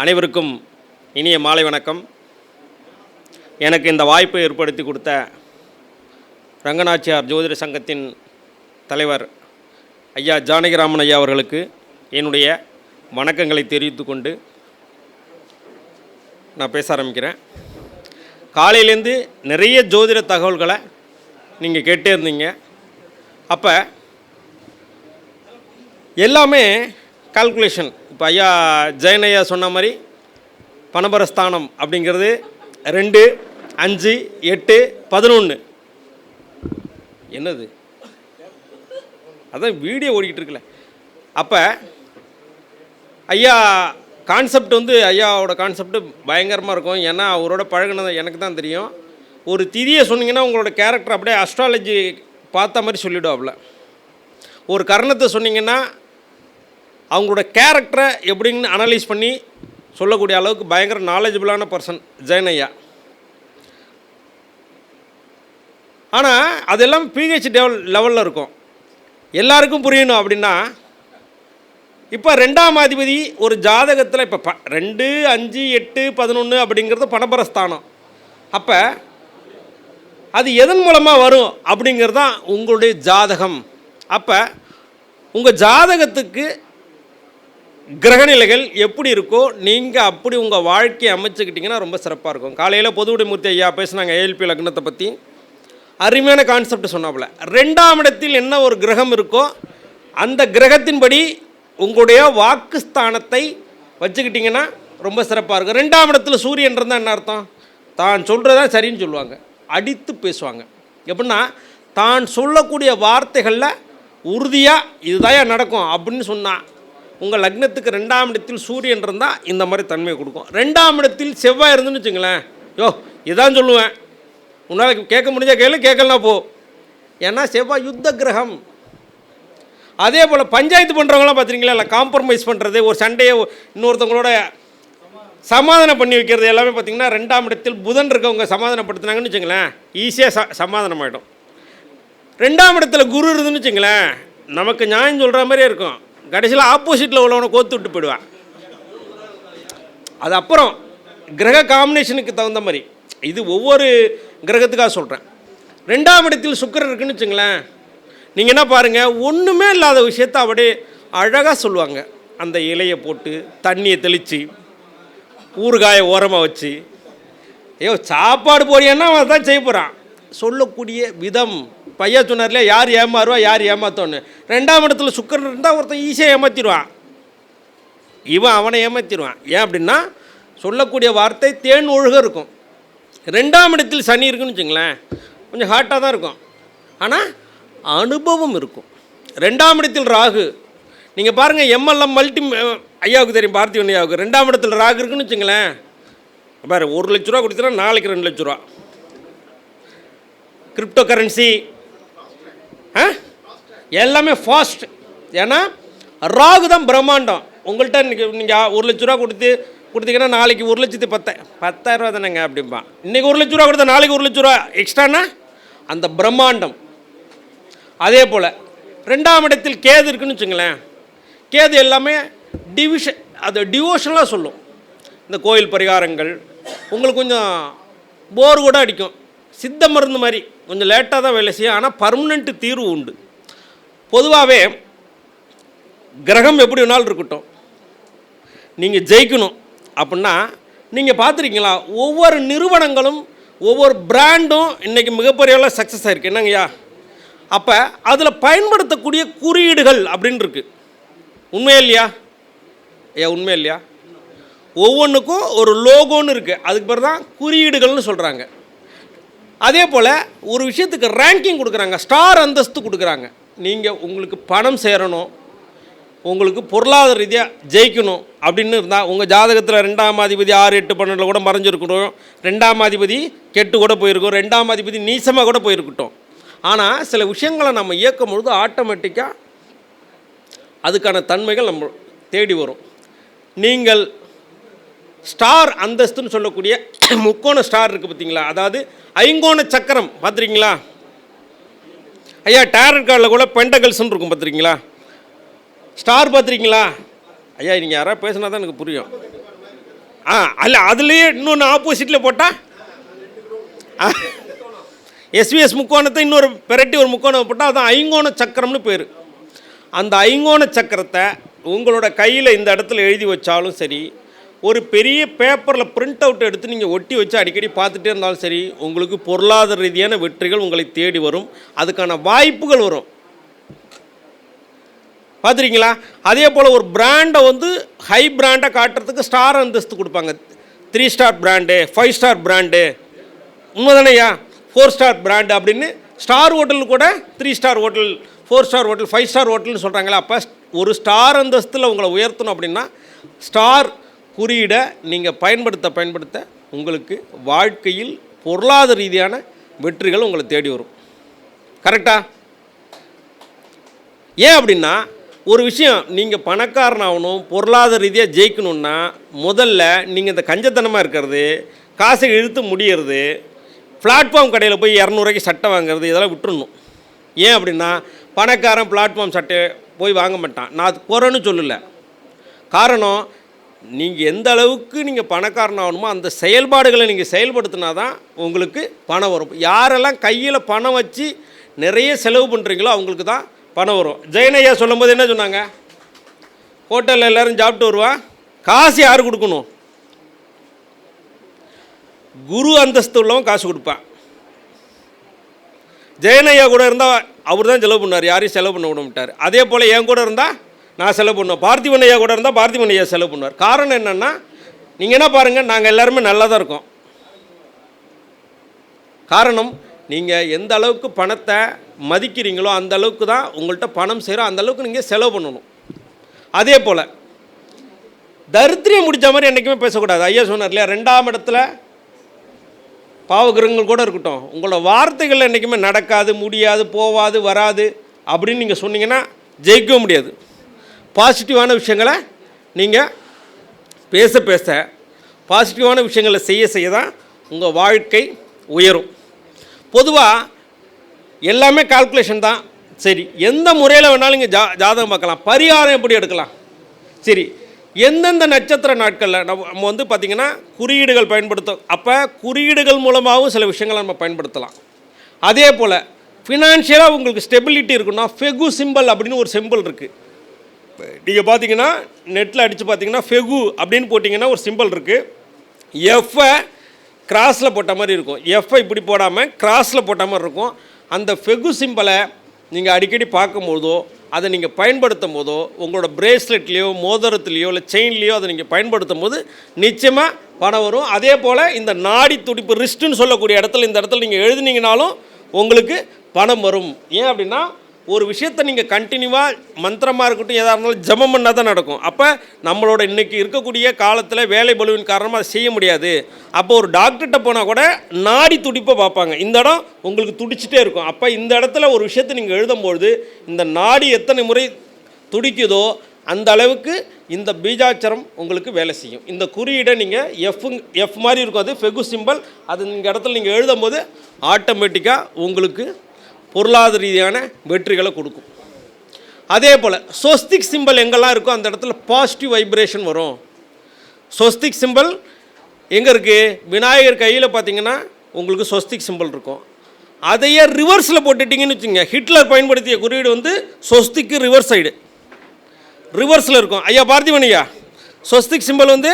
அனைவருக்கும் இனிய மாலை வணக்கம். எனக்கு இந்த வாய்ப்பை ஏற்படுத்தி கொடுத்த ரங்கநாச்சியார் ஜோதிட சங்கத்தின் தலைவர் ஐயா ஜானகிராமன் ஐயா அவர்களுக்கு என்னுடைய வணக்கங்களை தெரிவித்து கொண்டு நான் பேச ஆரம்பிக்கிறேன். காலையிலேருந்து நிறைய ஜோதிட தகவல்களை நீங்கள் கேட்டே இருந்தீங்க. அப்போ எல்லாமே கால்குலேஷன். இப்போ ஐயா ஜெயன் ஐயா சொன்ன மாதிரி பணபரஸ்தானம் அப்படிங்கிறது 2, 5, 8, 11. என்னது அதான் வீடியோ ஓடிக்கிட்டு இருக்குல்ல. அப்போ ஐயா கான்செப்ட் ஐயாவோட கான்செப்ட் பயங்கரமாக இருக்கும். ஏன்னா அவரோட பழகினது எனக்கு தான் தெரியும். ஒரு திதியை சொன்னீங்கன்னா உங்களோட கேரக்டர் அப்படியே அஸ்ட்ராலஜி பார்த்த மாதிரி சொல்லிவிடுவாப்புல. ஒரு கரணத்தை சொன்னீங்கன்னா அவங்களோட கேரக்டரை எப்படின்னு அனலைஸ் பண்ணி சொல்லக்கூடிய அளவுக்கு பயங்கர நாலேஜபிளான பர்சன் ஜெயன் ஐயா. ஆனால் அதெல்லாம் பிஹெச் லெவலில் இருக்கும். எல்லாருக்கும் புரியணும் அப்படின்னா இப்போ 2ஆம் அதிபதி ஒரு ஜாதகத்தில் இப்போ 2, 5, 8, 11 அப்படிங்கிறது பணபரஸ்தானம். அப்போ அது எதன் மூலமாக வரும் அப்படிங்கிறது தான் உங்களுடைய ஜாதகம். அப்போ உங்கள் ஜாதகத்துக்கு கிரகநிலைகள் எப்படி இருக்கோ நீங்கள் அப்படி உங்கள் வாழ்க்கையை அமைச்சுக்கிட்டிங்கன்னா ரொம்ப சிறப்பாக இருக்கும். காலையில் பொதுவுடைமூர்த்தி ஐயா பேசுனாங்க ஏஎல்பி லக்னத்தை பற்றி. அருமையான கான்செப்ட் சொன்னாப்புல. 2ஆம் இடத்தில் என்ன ஒரு கிரகம் இருக்கோ அந்த கிரகத்தின்படி உங்களுடைய வாக்குஸ்தானத்தை வச்சுக்கிட்டிங்கன்னா ரொம்ப சிறப்பாக இருக்கும். 2ஆம் இடத்துல சூரியன் இருந்தால் என்ன அர்த்தம்? தான் சொல்கிறதான் சரின்னு சொல்லுவாங்க, அடித்து பேசுவாங்க. எப்படின்னா தான் சொல்லக்கூடிய வார்த்தைகளில் உறுதியாக இதுதான் நடக்கும் அப்படின்னு சொன்னால் உங்கள் லக்னத்துக்கு 2ஆம் இடத்தில் சூரியன் இருந்தால் இந்த மாதிரி தன்மையை கொடுக்கும். 2ஆம் இடத்தில் செவ்வாய் இருந்துன்னு வச்சுங்களேன், இதான் சொல்லுவேன், உன்னால் கேட்க முடிஞ்சால் கேளு, கேட்கலாம் போ. ஏன்னா செவ்வாய் யுத்த கிரகம். அதே போல் பஞ்சாயத்து பண்ணுறவங்களாம் பார்த்துருங்களா, இல்லை காம்ப்ரமைஸ் பண்ணுறது, ஒரு சண்டையை இன்னொருத்தவங்களோட சமாதானம் பண்ணி வைக்கிறது எல்லாமே பார்த்திங்கன்னா 2ஆம் இடத்தில் புதன் இருக்கவங்க சமாதானப்படுத்தினாங்கன்னு வச்சுங்களேன் ஈஸியாக சமாதானம் ஆகிடும். 2ஆம் இடத்துல குரு இருந்துன்னு வச்சுங்களேன் நமக்கு நியாயம் சொல்கிற மாதிரியே இருக்கும். கடைசியில் ஆப்போசிட்டில் உள்ளவனை கோத்து விட்டு போயிடுவான். அது அப்புறம் கிரக காம்பினேஷனுக்கு தகுந்த மாதிரி இது ஒவ்வொரு கிரகத்துக்காக சொல்கிறேன். 2ஆம் இடத்தில் சுக்கிரன் இருக்குன்னு வச்சுங்களேன், நீங்கள் என்ன பாருங்கள், ஒன்றுமே இல்லாத விஷயத்தை அப்படியே அழகாக சொல்லுவாங்க. அந்த இலையை போட்டு தண்ணியை தெளித்து ஊறுகாயை ஓரமாக வச்சு சாப்பாடு போறியான்னா அவன் தான் செய்ய போகிறான். சொல்லக்கூடிய விதம் பையா சொன்னார்லையா, யார் ஏமாறுவா யார் ஏமாத்தோன்னு. 2ஆம் இடத்துல சுக்கிரன் இருந்தால் ஒருத்தன் ஈஸியாக ஏமாற்றிடுவான், இவன் அவனை ஏமாற்றிடுவான். ஏன் அப்படின்னா சொல்லக்கூடிய வார்த்தை தேன் ஒழுக இருக்கும். 2ஆம் இடத்தில் சனி இருக்குன்னு வச்சுங்களேன் கொஞ்சம் ஹாட்டாக தான் இருக்கும், ஆனால் அனுபவம் இருக்கும். 2ஆம் இடத்தில் ராகு, நீங்கள் பாருங்கள் எம்எல்எம் மல்டி ஐயாவுக்கு தெரியும், பார்த்திவன் ஐயாவுக்கு 2ஆம் இடத்தில் ராகு இருக்குன்னு வச்சுங்களேன், பாரு 1 லட்ச ரூபா கொடுத்தா நாளைக்கு 2 லட்ச ரூபா. கிரிப்டோ கரன்சி எல்லாமே ஃபாஸ்ட். ஏன்னா ராகு தான் பிரம்மாண்டம். உங்கள்கிட்ட இன்றைக்கி நீங்கள் 1 லட்ச ரூபா கொடுத்தீங்கன்னா நாளைக்கு 1,10,000 ரூபா தானேங்க அப்படிம்பான். இன்றைக்கி 1 லட்ச ரூபா கொடுத்தா நாளைக்கு 1 லட்ச ரூபா எக்ஸ்ட்ரானா அந்த பிரம்மாண்டம். அதே போல் 2ஆம் இடத்தில் கேது இருக்குன்னு வச்சுங்களேன், கேது எல்லாமே டிவிஷன், அது டிவோஷனலாக சொல்லும். இந்த கோயில் பரிகாரங்கள் உங்களுக்கு கொஞ்சம் போர் கூட அடிக்கும், சித்த மருந்து மாதிரி கொஞ்சம் லேட்டாக தான் வேலை செய்யும், ஆனால் பர்மனெண்ட் தீர்வு உண்டு. பொதுவாகவே கிரகம் எப்படி வேணாலும் இருக்கட்டும், நீங்கள் ஜெயிக்கணும் அப்படின்னா நீங்கள் பார்த்துருக்கீங்களா, ஒவ்வொரு நிறுவனங்களும் ஒவ்வொரு பிராண்டும் இன்றைக்கி மிகப்பெரிய அளவில் சக்ஸஸ் ஆகிருக்கு. என்னங்கய்யா, அப்போ அதில் பயன்படுத்தக்கூடிய குறியீடுகள் அப்படின்னு இருக்குது. உண்மையா இல்லையா ஐயா? உண்மையா இல்லையா? ஒவ்வொன்றுக்கும் ஒரு லோகோன்னு இருக்குது, அதுக்கு பேர் தான் குறியீடுகள்னு சொல்கிறாங்க. அதே போல் ஒரு விஷயத்துக்கு ரேங்கிங் கொடுக்குறாங்க, ஸ்டார் அந்தஸ்து கொடுக்குறாங்க. நீங்கள் உங்களுக்கு பணம் சேரணும், உங்களுக்கு பொருளாதார ரீதியாக ஜெயிக்கணும் அப்படின்னு இருந்தால் உங்கள் ஜாதகத்தில் 2ஆம் அதிபதி 6, 8, 12 கூட மறைஞ்சிருக்கட்டும், 2ஆம் அதிபதி கெட்டு கூட போயிருக்கும், 2ஆம் அதிபதி நீசமாக கூட போயிருக்கட்டும். ஆனால் சில விஷயங்களை நம்ம இயக்கும் பொழுது ஆட்டோமேட்டிக்காக அதுக்கான தன்மைகள் நம்ம தேடி வரும். நீங்கள் ஸ்டார் அந்தஸ்துன்னு சொல்லக்கூடிய முக்கோண ஸ்டார் இருக்குது பார்த்தீங்களா, அதாவது ஐங்கோண சக்கரம் பார்த்துருக்கீங்களா ஐயா? டேரட் கார்டில் கூட பெண்டகல்ஸ்ன்னு இருக்கும் பார்த்துருக்கீங்களா? ஸ்டார் பார்த்துருக்கீங்களா ஐயா? நீங்கள் யாராவது பேசினா தான் எனக்கு புரியும். அல்ல அதுலேயே இன்னொன்று ஆப்போசிட்டில் போட்டால் எஸ்விஎஸ் முக்கோணத்தை இன்னொரு பெரட்டி ஒரு முக்கோணம் போட்டால் அதான் ஐங்கோண சக்கரம்னு பேர். அந்த ஐங்கோண சக்கரத்தை உங்களோட கையில் இந்த இடத்துல எழுதி வச்சாலும் சரி, ஒரு பெரிய பேப்பரில் பிரிண்ட் அவுட் எடுத்து நீங்கள் ஒட்டி வச்சு அடிக்கடி பார்த்துட்டே இருந்தாலும் சரி, உங்களுக்கு பொருளாதார ரீதியான வெற்றிகள் உங்களை தேடி வரும். அதுக்கான வாய்ப்புகள் வரும். பார்த்துருக்கீங்களா? அதே போல் ஒரு பிராண்டை வந்து ஹை பிராண்டை காட்டுறதுக்கு ஸ்டார் அந்தஸ்து கொடுப்பாங்க. 3 ஸ்டார் பிராண்டு, 5 ஸ்டார் பிராண்டு, உண்மைதானையா? 4 ஸ்டார் பிராண்டு அப்படின்னு ஸ்டார் ஹோட்டல் கூட 3 star hotel, 4 star hotel, 5 star ஹோட்டல்னு சொல்கிறாங்களா? அப்போ ஒரு ஸ்டார் அந்தஸ்தில் உங்களை உயர்த்தணும் அப்படின்னா ஸ்டார் குறியீடை நீங்கள் பயன்படுத்த உங்களுக்கு வாழ்க்கையில் பொருளாதார ரீதியான வெற்றிகள் உங்களை தேடி வரும். கரெக்டா? ஏன் அப்படின்னா, ஒரு விஷயம், நீங்கள் பணக்காரனாகணும், பொருளாதார ரீதியாக ஜெயிக்கணுன்னா முதல்ல நீங்கள் இந்த கஞ்சத்தனமாக இருக்கிறது, காசை இழுத்து முடியறது, பிளாட்ஃபார்ம் கடையில் போய் 200 சட்டை வாங்குறது, இதெல்லாம் விட்டுறணும். ஏன் அப்படின்னா, பணக்காரன் பிளாட்ஃபார்ம் சட்டை போய் வாங்க மாட்டான். நான் அது குறைன்னு சொல்லலை. காரணம், நீங்கள் எந்த அளவுக்கு நீங்கள் பணக்காரன் ஆகணுமோ அந்த செயல்பாடுகளை நீங்கள் செயல்படுத்தினா தான் உங்களுக்கு பணம் வரும். யாரெல்லாம் கையில் பணம் வச்சு நிறைய செலவு பண்ணுறீங்களோ அவங்களுக்கு தான் பணம் வரும். ஜெயனையா சொல்லும் போது என்ன சொன்னாங்க? ஹோட்டலில் எல்லோரும் சாப்பிட்டு வருவா, காசு யார் கொடுக்கணும்? குரு அந்தஸ்து உள்ளவன் காசு கொடுப்பான். ஜெயனையா கூட இருந்தால் அவர் தான் செலவு பண்ணார், யாரையும் செலவு பண்ண விட மாட்டார். அதே போல் என் கூட இருந்தால் நான் செலவு பண்ணுவேன். பார்த்திபன் ஐயா கூட இருந்தால் பார்த்திபன் ஐயா செலவு பண்ணுவார். காரணம் என்னென்னா, நீங்கள் என்ன பாருங்கள், நாங்கள் எல்லாருமே நல்லா தான் இருக்கோம். காரணம், நீங்கள் எந்த அளவுக்கு பணத்தை மதிக்கிறீங்களோ அந்த அளவுக்கு தான் உங்கள்கிட்ட பணம் சேரும், அந்த அளவுக்கு நீங்கள் செலவு பண்ணணும். அதே போல் தரித்திரியம் முடித்த மாதிரி என்றைக்குமே பேசக்கூடாது. ஐயா சொன்னார் இல்லையா, 2ஆம் இடத்துல பாவகிரகங்கள் கூட இருக்கட்டும், உங்களோட வார்த்தைகள் என்றைக்குமே நடக்காது, முடியாது, போவாது, வராது அப்படின்னு நீங்கள் சொன்னீங்கன்னா ஜெயிக்க முடியாது. பாசிட்டிவான விஷயங்களை நீங்கள் பேச பாசிட்டிவான விஷயங்களை செய்ய தான் உங்கள் வாழ்க்கை உயரும். பொதுவாக எல்லாமே கால்குலேஷன் தான். சரி, எந்த முறையில் வேணாலும் இங்கே ஜாதகம் பார்க்கலாம். பரிகாரம் எப்படி எடுக்கலாம்? சரி, எந்தெந்த நட்சத்திர நாட்களில் நம்ம வந்து பார்த்திங்கன்னா குறியீடுகள் பயன்படுத்தும். அப்போ குறியீடுகள் மூலமாகவும் சில விஷயங்களை நம்ம பயன்படுத்தலாம். அதே போல் ஃபினான்ஷியலாக உங்களுக்கு ஸ்டெபிலிட்டி இருக்குன்னா ஃபெகு சிம்பிள் அப்படின்னு ஒரு சிம்பிள் இருக்குது. நீங்கள் பார்த்தீங்கன்னா நெட்டில் அடித்து பார்த்தீங்கன்னா ஃபெகு அப்படின்னு போட்டிங்கன்னா ஒரு சிம்பிள் இருக்குது. எஃப்ஐ கிராஸில் போட்ட மாதிரி இருக்கும். எஃப்ஐ இப்படி போடாமல் கிராஸில் போட்ட மாதிரி இருக்கும். அந்த ஃபெகு சிம்பிளை நீங்கள் அடிக்கடி பார்க்கும்போதோ அதை நீங்கள் பயன்படுத்தும் போதோ உங்களோட பிரேஸ்லெட்லேயோ மோதிரத்துலேயோ இல்லை செயின்லேயோ அதை நீங்கள் பயன்படுத்தும் போது நிச்சயமாக பணம் வரும். அதே போல் இந்த நாடி துடிப்பு ரிஸ்ட்டுன்னு சொல்லக்கூடிய இடத்துல இந்த இடத்துல நீங்கள் எழுதுனீங்கனாலும் உங்களுக்கு பணம் வரும். ஏன் அப்படின்னா, ஒரு விஷயத்தை நீங்கள் கண்டினியூவாக மந்திரமாக இருக்கட்டும் எதாக இருந்தாலும் ஜபம் பண்ணால் தான் நடக்கும். அப்போ நம்மளோட இன்றைக்கி இருக்கக்கூடிய காலத்தில் வேலை பலுவின் காரணமாக அதை செய்ய முடியாது. அப்போ ஒரு டாக்டர்கிட்ட போனால் கூட நாடி துடிப்பை பார்ப்பாங்க. இந்த இடம் உங்களுக்கு துடிச்சிட்டே இருக்கும். அப்போ இந்த இடத்துல ஒரு விஷயத்தை நீங்கள் எழுதும்பொழுது இந்த நாடி எத்தனை முறை துடிக்குதோ அந்த அளவுக்கு இந்த பீஜாட்சரம் உங்களுக்கு வேலை செய்யும். இந்த குறியீடை நீங்கள் எஃப் மாதிரி இருக்கும், அது ஃபெகு சிம்பிள். அது இந்த இடத்துல நீங்கள் எழுதும்போது ஆட்டோமேட்டிக்காக உங்களுக்கு பொருளாதார ரீதியான வெற்றிகளை கொடுக்கும். அதே போல் ஸ்வஸ்திக் சிம்பிள் எங்கெல்லாம் இருக்கோ அந்த இடத்துல பாசிட்டிவ் வைப்ரேஷன் வரும். ஸ்வஸ்திக் சிம்பிள் எங்கே இருக்குது? விநாயகர் கையில் பார்த்தீங்கன்னா உங்களுக்கு ஸ்வஸ்திக் சிம்பிள் இருக்கும். அதையே ரிவர்ஸில் போட்டுட்டிங்கன்னு வச்சுங்க, ஹிட்லர் பயன்படுத்திய குறியீடு வந்து ஸ்வஸ்திக்கு ரிவர்ஸ் சைடு ரிவர்ஸில் இருக்கும். ஐயா பார்த்திபன் ஐயா, ஸ்வஸ்திக் சிம்பிள் வந்து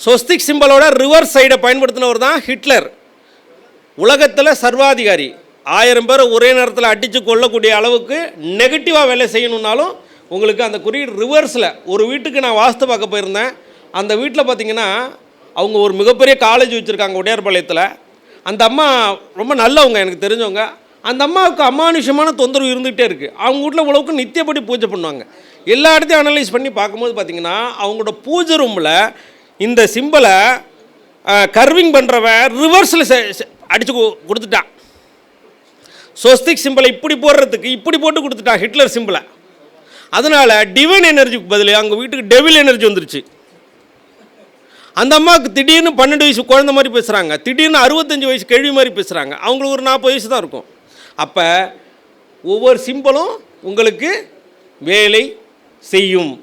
ஸ்வஸ்திக் சிம்பிளோட ரிவர்ஸ் சைடை பயன்படுத்தினவர் தான் ஹிட்லர். உலகத்தில் சர்வாதிகாரி, 1000 பேரை ஒரே நேரத்தில் அடித்து கொள்ளக்கூடிய அளவுக்கு நெகட்டிவாக வேலை செய்யணுன்னாலும் உங்களுக்கு அந்த குறியீடு ரிவர்ஸில். ஒரு வீட்டுக்கு நான் வாஸ்து பார்க்க போயிருந்தேன். அந்த வீட்டில் பார்த்திங்கன்னா அவங்க ஒரு மிகப்பெரிய காலேஜ் வச்சுருக்காங்க உடையார்பாளையத்தில். அந்த அம்மா ரொம்ப நல்லவங்க, எனக்கு தெரிஞ்சவங்க. அந்த அம்மாவுக்கு அமானுஷமான தொந்தரவு இருந்துகிட்டே இருக்குது. அவங்க வீட்டில் உழவுக்கு நித்தியப்படி பூஜை பண்ணுவாங்க. எல்லா இடத்தையும் அனலைஸ் பண்ணி பார்க்கும்போது பார்த்திங்கன்னா அவங்களோட பூஜை ரூமில் இந்த சிம்பிளை கர்விங் பண்ணுறவன் ரிவர்ஸில் அடித்து கொடுத்துட்டான். ஸ்வஸ்திக் சிம்பிளை இப்படி போடுறதுக்கு இப்படி போட்டு கொடுத்துட்டான் ஹிட்லர் சிம்பிளை. அதனால் டிவைன் எனர்ஜிக்கு பதில் அங்கே வீட்டுக்கு டெவில் எனர்ஜி வந்துருச்சு. அந்த அம்மாவுக்கு திடீர்னு 12 வயசு குழந்தை மாதிரி பேசுகிறாங்க, திடீர்னு 65 வயசு கேள்வி மாதிரி பேசுகிறாங்க. அவங்களுக்கு ஒரு 40 வயசு தான் இருக்கும். அப்போ ஒவ்வொரு சிம்பிளும் உங்களுக்கு வேலை செய்யும்.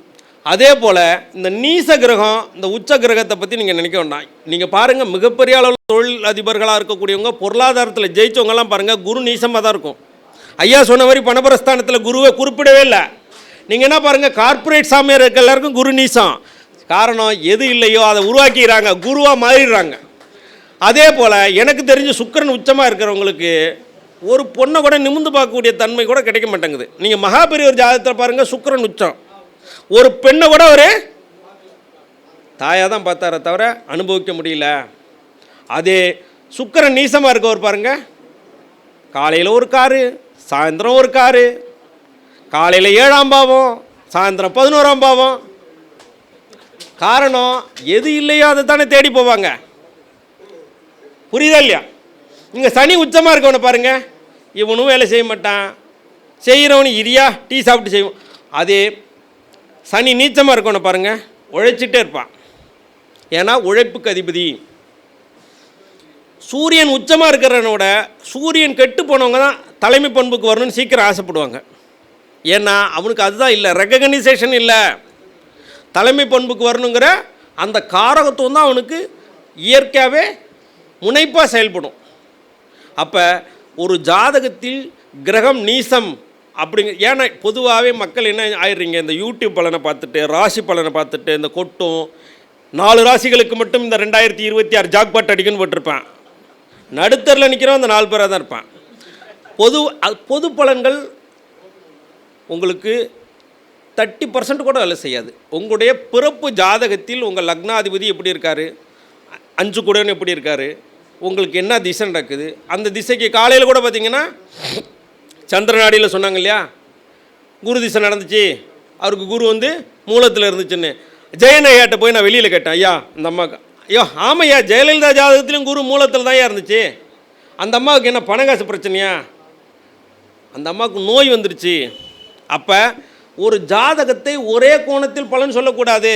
அதே போல் இந்த நீச கிரகம், இந்த உச்ச கிரகத்தை பற்றி நீங்கள் நினைக்க வேண்டாம். நீங்கள் பாருங்கள், மிகப்பெரிய அளவில் தொழில் அதிபர்களாக இருக்கக்கூடியவங்க, பொருளாதாரத்தில் ஜெயித்தவங்கலாம் பாருங்கள், குரு நீசமாக தான் இருக்கும். ஐயா சொன்ன மாதிரி பணபரஸ்தானத்தில் குருவை குறிப்பிடவே இல்லை. நீங்கள் என்ன பாருங்கள், கார்ப்பரேட் சாமியார் இருக்க எல்லாருக்கும் குரு நீசம். காரணம், எது இல்லையோ அதை உருவாக்கிடுறாங்க, குருவாக மாறிடுறாங்க. அதே போல் எனக்கு தெரிஞ்சு சுக்கிரன் உச்சமாக இருக்கிறவங்களுக்கு ஒரு பொண்ணை கூட நிமிந்து பார்க்கக்கூடிய தன்மை கூட கிடைக்க மாட்டேங்குது. நீங்கள் மகாபெரியவர் ஜாதகத்தில் பாருங்கள், சுக்கிரன் உச்சம். ஒரு பெண்ணை கூட ஒரு தாயாக தான் பார்த்தார தவிர அனுபவிக்க முடியல. அதே சுக்கிரன் நீசமாக இருக்கவர் பாருங்க, காலையில் ஒரு காரு, சாயந்தரம் ஒரு காரு, காலையில் 7ஆம் பாவம், சாயந்தரம் 11ஆம் பாவம். காரணம், எது இல்லையோ அதை தானே தேடி போவாங்க. புரியுதா இல்லையா? இங்கே சனி உச்சமாக இருக்கவனை பாருங்க, இவனும் வேலை செய்ய மாட்டான், செய்கிறவனு இரியா டீ சாப்பிட்டு செய்வோம். அதே சனி நீச்சமாக இருக்கவனை பாருங்கள், உழைச்சிட்டே இருப்பான். ஏன்னா உழைப்புக்கு அதிபதி. சூரியன் உச்சமாக இருக்கிறவனோட சூரியன் கெட்டு போனவங்க தான் தலைமை பண்புக்கு வரணும்னு சீக்கிரம் ஆசைப்படுவாங்க. ஏன்னா அவனுக்கு அதுதான் இல்லை, ரெகக்னைசேஷன் இல்லை. தலைமை பண்புக்கு வரணுங்கிற அந்த காரகத்துவம் தான் அவனுக்கு இயற்கையாகவே முனைப்பாக செயல்படும். அப்போ ஒரு ஜாதகத்தில் கிரகம் நீசம் அப்படிங்க. ஏன்னா பொதுவாகவே மக்கள் என்ன ஆயிடுறீங்க, இந்த யூடியூப் பலனை பார்த்துட்டு, ராசி பலனை பார்த்துட்டு, இந்த கொட்டும் 4 ராசிகளுக்கு மட்டும் இந்த 2026 ஜாக்பாட் அடிக்குன்னு போட்டிருப்பேன். நடுத்தரில் நிற்கிறோம் அந்த 4 பேராக தான் இருப்பான். பொது பலன்கள் உங்களுக்கு 30% கூட வேலை செய்யாது. உங்களுடைய பிறப்பு ஜாதகத்தில் உங்கள் லக்னாதிபதி எப்படி இருக்கார், 5 கூடன் எப்படி இருக்கார், உங்களுக்கு என்ன திசை நடக்குது, அந்த திசைக்கு காலையில் கூட பார்த்திங்கன்னா சந்திரநாடியில் சொன்னாங்க இல்லையா, குரு திசை நடந்துச்சு, அவருக்கு குரு வந்து மூலத்தில் இருந்துச்சுன்னு. ஜெயன் ஐயாட்ட போய் நான் வெளியில் கேட்டேன், ஐயா இந்த அம்மாவுக்கு, ஐயோ ஆமையா ஜெயலலிதா ஜாதகத்திலையும் குரு மூலத்தில் தான் இருந்துச்சு, அந்த அம்மாவுக்கு என்ன பணங்காசு பிரச்சனையா, அந்த அம்மாவுக்கு நோய் வந்துருச்சு. அப்போ ஒரு ஜாதகத்தை ஒரே கோணத்தில் பலன் சொல்லக்கூடாது.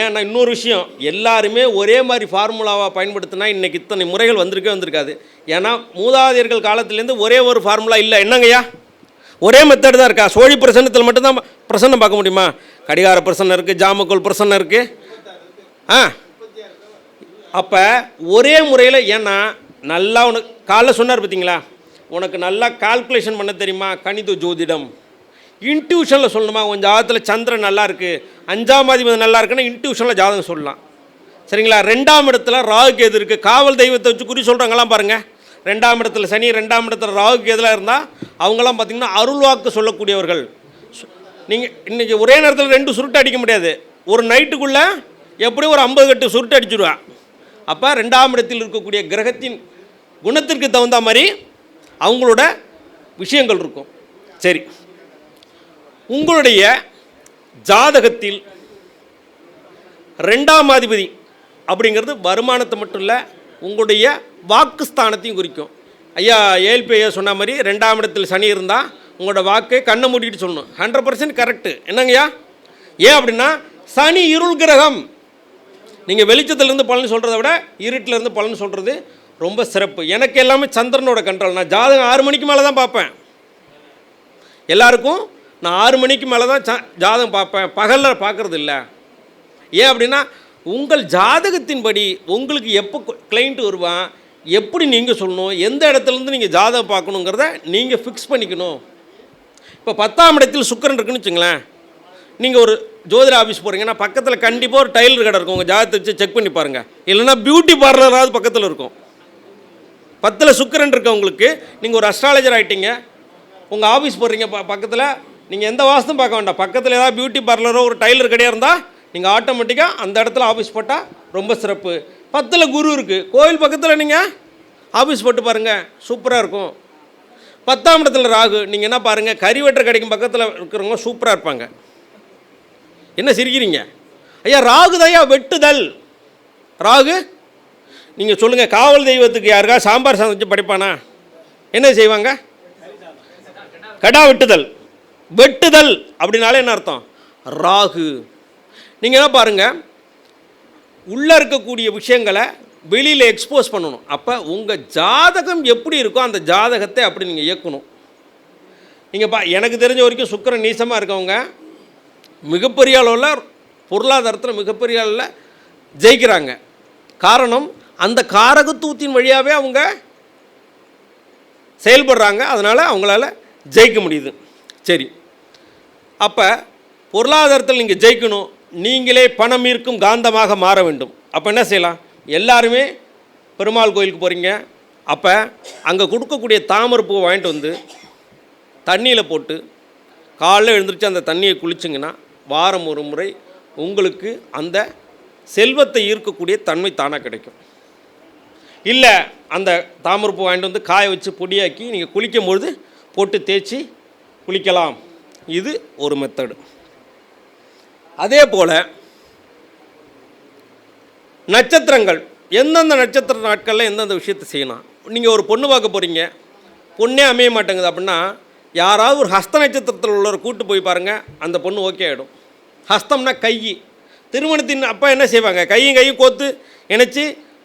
ஏன்னா இன்னொரு விஷயம், எல்லாருமே ஒரே மாதிரி ஃபார்முலாவாக பயன்படுத்தினா இன்றைக்கி இத்தனை முறைகள் வந்திருக்காது. ஏன்னா மூதாதையர்கள் காலத்துலேருந்து ஒரே ஒரு ஃபார்முலா இல்லை. என்னங்கய்யா, ஒரே மெத்தட் தான் இருக்கா? சோழி பிரசன்னத்தில் மட்டும்தான் பிரசன்னம் பார்க்க முடியுமா? கடிகார பிரசன்னம் இருக்குது, ஜாமக்கோல் பிரசன்னம் இருக்குது. அப்போ ஒரே முறையில், ஏன்னா நல்லா உனக்கு காலைல சொன்னார் பார்த்தீங்களா, உனக்கு நல்லா கால்குலேஷன் பண்ண தெரியுமா, கணித ஜோதிடம். இன்ட்யூஷனில் சொல்லணுமா, உன் ஜாதகத்தில் சந்திரன் நல்லா இருக்குது, 5ஆம் அதிபதி நல்லா இருக்குன்னா இன்ட்யூஷனில் ஜாதகம் சொல்லலாம். சரிங்களா? 2ஆம் இடத்துல ராகுக்கு எது இருக்குது, காவல் தெய்வத்தை வச்சு குறி சொல்கிறாங்களாம் பாருங்கள். 2ஆம் இடத்துல சனி, 2ஆம் இடத்துல ராகுக்கு எதில் இருந்தால் அவங்களாம் பார்த்திங்கன்னா அருள்வாக்கு சொல்லக்கூடியவர்கள். நீங்கள் இன்றைக்கி ஒரே நேரத்தில் 2 சுருட்டு அடிக்க முடியாது. ஒரு நைட்டுக்குள்ளே எப்படியும் ஒரு 50 கட்டு சுருட்டு அடிச்சுடுவா. அப்போ 2ஆம் இடத்தில் இருக்கக்கூடிய கிரகத்தின் குணத்திற்கு தகுந்த மாதிரி அவங்களோட விஷயங்கள் இருக்கும். சரி, உங்களுடைய ஜாதகத்தில் 2ஆம் அதிபதி அப்படிங்கிறது வருமானத்தை மட்டும் இல்லை, உங்களுடைய வாக்குஸ்தானத்தையும் குறிக்கும். ஐயா ஏல்பிஐயா சொன்ன மாதிரி 2ஆம் இடத்தில் சனி இருந்தால் உங்களோட வாக்கை கண்ணை மூடிட்டு சொல்லணும். 100% கரெக்டு. என்னங்கய்யா? ஏன் அப்படின்னா சனி இருள் கிரகம். நீங்கள் வெளிச்சத்துலேருந்து பலன் சொல்கிறத விட இருட்டிலேருந்து பலன் சொல்கிறது ரொம்ப சிறப்பு. எனக்கு எல்லாமே சந்திரனோட கண்ட்ரோல். நான் ஜாதகம் 6 மணிக்கு மேலே தான் பார்ப்பேன். எல்லாருக்கும் நான் 6 மணிக்கு மேலே தான் ஜாதகம் பார்ப்பேன், பகலில் பார்க்குறது இல்லை. ஏன் அப்படின்னா உங்கள் ஜாதகத்தின்படி உங்களுக்கு எப்போ கிளைண்ட் வருவான், எப்படி நீங்கள் சொல்லணும், எந்த இடத்துலேருந்து நீங்கள் ஜாதகம் பார்க்கணுங்கிறத நீங்கள் ஃபிக்ஸ் பண்ணிக்கணும். இப்போ 10ஆம் இடத்தில் சுக்கிரன் இருக்குன்னு வச்சுங்களேன், நீங்கள் ஒரு ஜோதிட ஆஃபீஸ் போகிறீங்கன்னா பக்கத்தில் கண்டிப்பாக ஒரு டைலர் கடை இருக்கும். உங்கள் ஜாதகத்தை வச்சு செக் பண்ணி பாருங்கள். இல்லைன்னா பியூட்டி பார்லராவது பக்கத்தில் இருக்கும். 10ல் சுக்கிரன் இருக்கவங்களுக்கு நீங்கள் ஒரு அஸ்ட்ராலஜர் ஆகிட்டீங்க. உங்கள் ஆஃபீஸ் போடுறீங்க, பக்கத்தில் நீங்கள் எந்த வாசத்தும் பார்க்க வேண்டாம், பக்கத்தில் ஏதாவது பியூட்டி பார்லரோ ஒரு டைலர் கடையாக இருந்தால் நீங்கள் ஆட்டோமேட்டிக்காக அந்த இடத்துல ஆஃபீஸ் போட்டால் ரொம்ப சிறப்பு. 10ல் குரு இருக்குது, கோவில் பக்கத்தில் நீங்கள் ஆஃபீஸ் போட்டு பாருங்கள், சூப்பராக இருக்கும். 10ஆம் இடத்துல ராகு, நீங்கள் என்ன பாருங்கள், கறி வெட்டுற கடைக்கும் பக்கத்தில் இருக்கிறவங்க சூப்பராக இருப்பாங்க. என்ன சிரிக்கிறீங்க? ஐயா ராகு தான் ஐயா வெட்டுதல். ராகு நீங்கள் சொல்லுங்கள், காவல் தெய்வத்துக்கு யாருக்கா சாம்பார் சாதம் வச்சு படைப்பானா? என்ன செய்வாங்க? கடா வெட்டுதல். வெட்டுதல் அப்படின்னாலே என்ன அர்த்தம்? ராகு. நீங்கள் என்ன பாருங்கள், உள்ளே இருக்கக்கூடிய விஷயங்களை வெளியில் எக்ஸ்போஸ் பண்ணணும். அப்போ உங்கள் ஜாதகம் எப்படி இருக்கோ அந்த ஜாதகத்தை அப்படி நீங்கள் இயக்கணும். நீங்கள் எனக்கு தெரிஞ்ச வரைக்கும் சுக்கிரன் நீசமாக இருக்கவங்க மிகப்பெரிய அளவில் பொருளாதாரத்தில் மிகப்பெரிய அளவில் ஜெயிக்கிறாங்க. காரணம் அந்த காரகத்துவத்தின் வழியாகவே அவங்க செயல்படுறாங்க. அதனால் அவங்களால ஜெயிக்க முடியுது. சரி, அப்போ பொருளாதாரத்தில் நீங்கள் ஜெயிக்கணும், நீங்களே பணம் ஈர்க்கும் காந்தமாக மாற வேண்டும். அப்போ என்ன செய்யலாம்? எல்லாருமே பெருமாள் கோயிலுக்கு போகிறீங்க, அப்போ அங்கே கொடுக்கக்கூடிய தாமரை பூவை வாங்கிட்டு வந்து தண்ணியில் போட்டு காலைல எழுந்திரிச்சு அந்த தண்ணியை குளிச்சிங்கன்னா வாரம் ஒரு முறை உங்களுக்கு அந்த செல்வத்தை ஈர்க்கக்கூடிய தன்மை தானாக கிடைக்கும். இல்லை அந்த தாமரைப்பூ வாங்கிட்டு வந்து காய வச்சு பொடியாக்கி நீங்கள் குளிக்கும்பொழுது போட்டு தேய்ச்சி குளிக்கலாம். இது ஒரு மெத்தடு. அதே போல் நட்சத்திரங்கள், எந்தெந்த நட்சத்திர நாட்களில் எந்தெந்த விஷயத்தை செய்யணும். நீங்கள் ஒரு பொண்ணு பார்க்க போகிறீங்க, பொண்ணே அமைய மாட்டேங்குது அப்படின்னா யாராவது ஒரு ஹஸ்த நட்சத்திரத்தில் உள்ளவரை கூட்டு போய் பாருங்கள், அந்த பொண்ணு ஓகே ஆகிடும். ஹஸ்தம்னா கை. திருமணத்தின் அப்போ என்ன செய்வாங்க? கையும் கோத்து இணைச்சி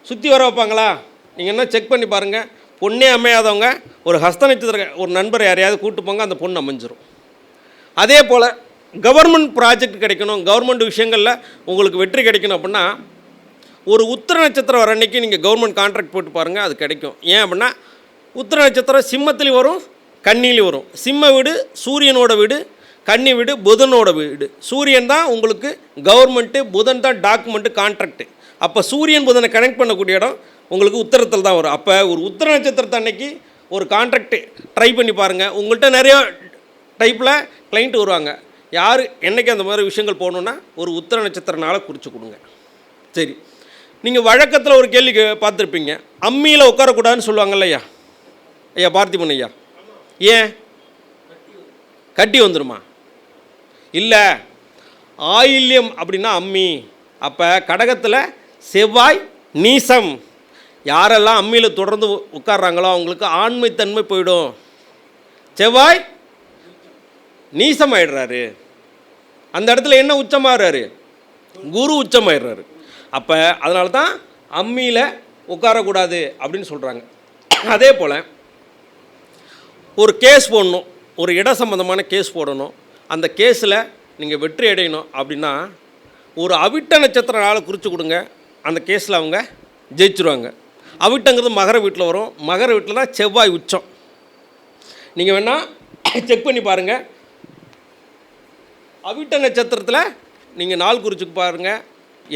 சுற்றி வர வைப்பாங்களா? நீங்கள் என்ன செக் பண்ணி பாருங்கள். பொண்ணே அமையாதவங்க ஒரு ஹஸ்த நட்சத்திர ஒரு நண்பரை யாரையாவது கூட்டு போங்க, அந்த பொண்ணு அமைஞ்சிரும். அதே போல் கவர்மெண்ட் ப்ராஜெக்ட் கிடைக்கணும், கவர்மெண்ட் விஷயங்களில் உங்களுக்கு வெற்றி கிடைக்கணும் அப்படின்னா ஒரு உத்திர நட்சத்திரம் வர அன்றைக்கி நீங்கள் கவர்மெண்ட் கான்ட்ராக்ட் போட்டு பாருங்கள், அது கிடைக்கும். ஏன் அப்படின்னா உத்திர நட்சத்திரம் சிம்மத்துலேயும் வரும், கன்னிலையும் வரும். சிம்ம வீடு சூரியனோட வீடு, கன்னி வீடு புதனோட வீடு. சூரியன் தான் உங்களுக்கு கவர்மெண்ட்டு, புதன் தான் டாக்குமெண்ட்டு, கான்ட்ராக்டு. அப்போ சூரியன் புதனை கனெக்ட் பண்ணக்கூடிய இடம் உங்களுக்கு உத்தரத்தில் தான் வரும். அப்போ ஒரு உத்திர நட்சத்திரத்தை அன்னைக்கு ஒரு கான்ட்ராக்டு ட்ரை பண்ணி பாருங்கள். உங்கள்கிட்ட நிறைய டைப்பில் கிளைண்ட் வருவாங்க. யார் என்றைக்கு அந்த மாதிரி விஷயங்கள் போகணுன்னா ஒரு உத்திர நட்சத்திரனால் குறித்து கொடுங்க. சரி, நீங்கள் வழக்கத்தில் ஒரு கேள்வி பார்த்துருப்பீங்க, அம்மியில் உட்காரக்கூடாதுன்னு சொல்லுவாங்கல்ல ஐயா. ஐயா பார்த்திபன் ஐயா, ஏன் கட்டி வந்துடுமா? இல்லை, ஆயில்யம் அப்படின்னா அம்மி. அப்போ கடகத்தில் செவ்வாய் நீசம். யாரெல்லாம் அம்மியில் தொடர்ந்து உட்கார்றாங்களோ அவங்களுக்கு ஆண்மைத்தன்மை போயிடும். செவ்வாய் நீசமாயிடுறாரு. அந்த இடத்துல என்ன உச்சமாகறாரு? குரு உச்சமாயிடுறாரு. அப்போ அதனால தான் அம்மியில் உட்காரக்கூடாது அப்படின்னு சொல்கிறாங்க. அதே போல் ஒரு கேஸ் போடணும், ஒரு இட சம்பந்தமான கேஸ் போடணும். அந்த கேஸில் நீங்கள் வெற்றி அடையணும் அப்படின்னா ஒரு அவிட்ட நட்சத்திர நாளை குறித்து கொடுங்க, அந்த கேஸில் அவங்க ஜெயிச்சுருவாங்க. அவிட்டங்கிறது மகர வீட்டில் வரும். மகர வீட்டில் தான் செவ்வாய் உச்சம். நீங்கள் வேணால் செக் பண்ணி பாருங்கள். அவிட்ட நட்சத்திரத்தில் நீங்கள் நாள் குறிச்சுக்கு பாருங்கள்.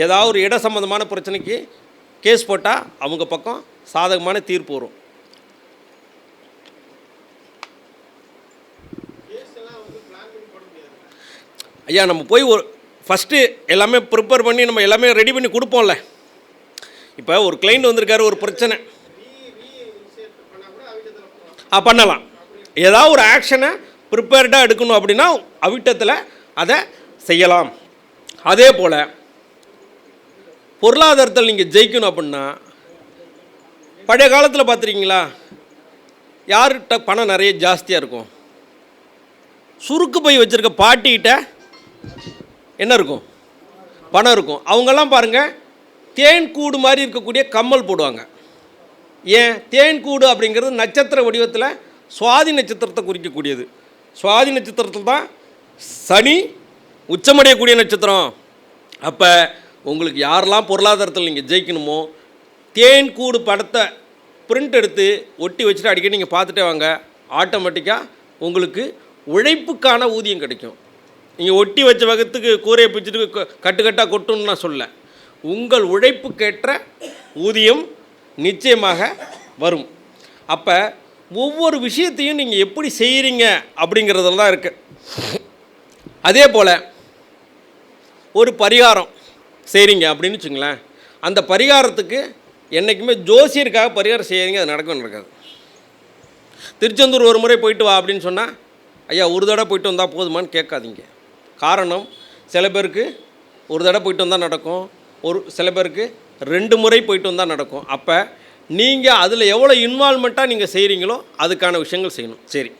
ஏதாவது ஒரு இட சம்பந்தமான பிரச்சனைக்கு கேஸ் போட்டால் அவங்க பக்கம் சாதகமான தீர்ப்பு வரும். ஐயா, நம்ம போய் ஒரு ஃபஸ்ட்டு எல்லாமே ப்ரிப்பேர் பண்ணி நம்ம எல்லாமே ரெடி பண்ணி கொடுப்போம்ல. இப்போ ஒரு கிளைண்ட் வந்திருக்காரு, ஒரு பிரச்சனை பண்ணலாம். ஏதாவது ஒரு ஆக்ஷனை ப்ரிப்பேர்டாக எடுக்கணும் அப்படின்னா அவிட்டத்தில் அதை செய்யலாம். அதே போல் பொருளாதாரத்தில் நீங்கள் ஜெயிக்கணும் அப்படின்னா பழைய காலத்தில் பார்த்துருக்கீங்களா, யார்கிட்ட பணம் நிறைய ஜாஸ்தியாக இருக்கும்? சுருக்கு பை வச்சுருக்க பாட்டிக்கிட்ட என்ன இருக்கும்? பணம் இருக்கும். அவங்கெல்லாம் பாருங்கள், தேன் கூடு மாதிரி இருக்கக்கூடிய கம்மல் போடுவாங்க. ஏன்? தேன் கூடு அப்படிங்கிறது நட்சத்திர வடிவத்தில் சுவாதி நட்சத்திரத்தை குறிக்கக்கூடியது. சுவாதி நட்சத்திரத்தில் தான் சனி உச்சமடையக்கூடிய நட்சத்திரம். அப்போ உங்களுக்கு யாரெல்லாம் பொருளாதாரத்தில் நீங்கள் ஜெயிக்கணுமோ தேன் கூடு படத்தை பிரிண்ட் எடுத்து ஒட்டி வச்சுட்டு அடிக்கடி நீங்கள் பார்த்துட்டே வாங்க. ஆட்டோமேட்டிக்காக உங்களுக்கு உழைப்புக்கான ஊதியம் கிடைக்கும். நீங்கள் ஒட்டி வச்ச வகத்துக்கு கூரையை பிச்சுட்டு கட்டுக்கட்டாக கொட்டுன்னு நான் சொல்ல, உங்கள் உழைப்புக்கேற்ற ஊதியம் நிச்சயமாக வரும். அப்போ ஒவ்வொரு விஷயத்தையும் நீங்கள் எப்படி செய்கிறீங்க அப்படிங்கிறதுல தான் இருக்குது. அதே போல் ஒரு பரிகாரம் செய்கிறீங்க அப்படின்னு வச்சுங்களேன், அந்த பரிகாரத்துக்கு என்றைக்குமே ஜோசியருக்காக பரிகாரம் செய்கிறீங்க, அது நடக்காது. திருச்செந்தூர் ஒரு முறை போயிட்டு வா அப்படின்னு சொன்னால் ஐயா ஒரு தடவை போயிட்டு வந்தால் போதுமான்னு கேட்காதீங்க. காரணம், சில பேருக்கு ஒரு தடவை போயிட்டு வந்தால் நடக்கும், சில பேருக்கு 2 முறை போயிட்டு வந்தால் நடக்கும். அப்போ நீங்கள் அதில் எவ்வளோ இன்வால்மெண்ட்டாக நீங்கள் செய்கிறீங்களோ அதுக்கான விஷயங்கள் செய்யணும். சரி,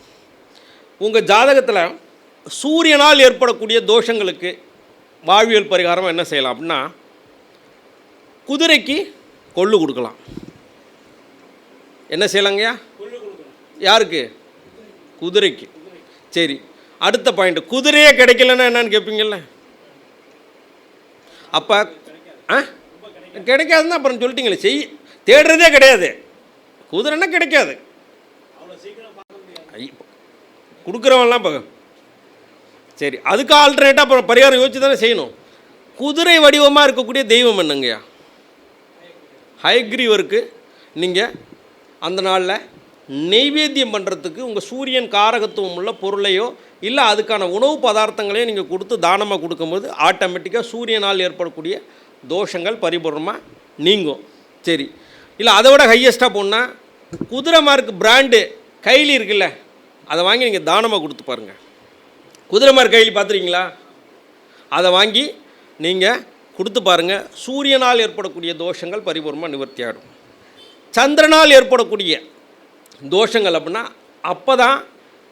உங்கள் ஜாதகத்தில் சூரியனால் ஏற்படக்கூடிய தோஷங்களுக்கு வாழ்வியல் பரிகாரம் என்ன செய்யலாம் அப்படின்னா, குதிரைக்கு கொள்ளு கொடுக்கலாம். என்ன செய்யலாங்கய்யா? யாருக்கு? குதிரைக்கு. சரி, அடுத்த பாயிண்ட், குதிரையே கிடைக்கலன்னா என்னன்னு கேட்பீங்கல்ல. அப்போ கிடைக்காதுன்னா அப்புறம் சொல்லிட்டீங்களே, தேடுறதே கிடையாது. குதிரைன்னா கிடைக்காது, கொடுக்குறவன்லாம் இப்போ சரி. அதுக்கு ஆல்டர்னேட்டாக அப்புறம் பரிகாரம் யோசிச்சு தானே செய்யணும். குதிரை வடிவமாக இருக்கக்கூடிய தெய்வம் என்னங்கய்யா? ஹயக்ரீவருக்கு நீங்கள் அந்த நாளில் நெய்வேத்தியம் பண்ணுறதுக்கு உங்கள் சூரியன் காரகத்துவம் உள்ள பொருளையோ இல்லை அதுக்கான உணவு பதார்த்தங்களையும் நீங்கள் கொடுத்து தானமாக கொடுக்கும்போது ஆட்டோமேட்டிக்காக சூரியனால் ஏற்படக்கூடிய தோஷங்கள் பரிபூர்ணமாக நீங்கும். சரி, இல்லை அதை விட ஹையஸ்ட்டாக போனால் குதிரை மார்க்கு பிராண்டு கைலி இருக்குல்ல, அதை வாங்கி நீங்கள் தானமாக கொடுத்து பாருங்கள். குதிரை மார்க் கைலி பார்த்துருக்கீங்களா? அதை வாங்கி நீங்கள் கொடுத்து பாருங்கள். சூரியனால் ஏற்படக்கூடிய தோஷங்கள் பரிபூர்ணமாக நிவர்த்தி ஆகிடும். சந்திரனால் ஏற்படக்கூடிய தோஷங்கள் அப்படின்னா அப்போ தான்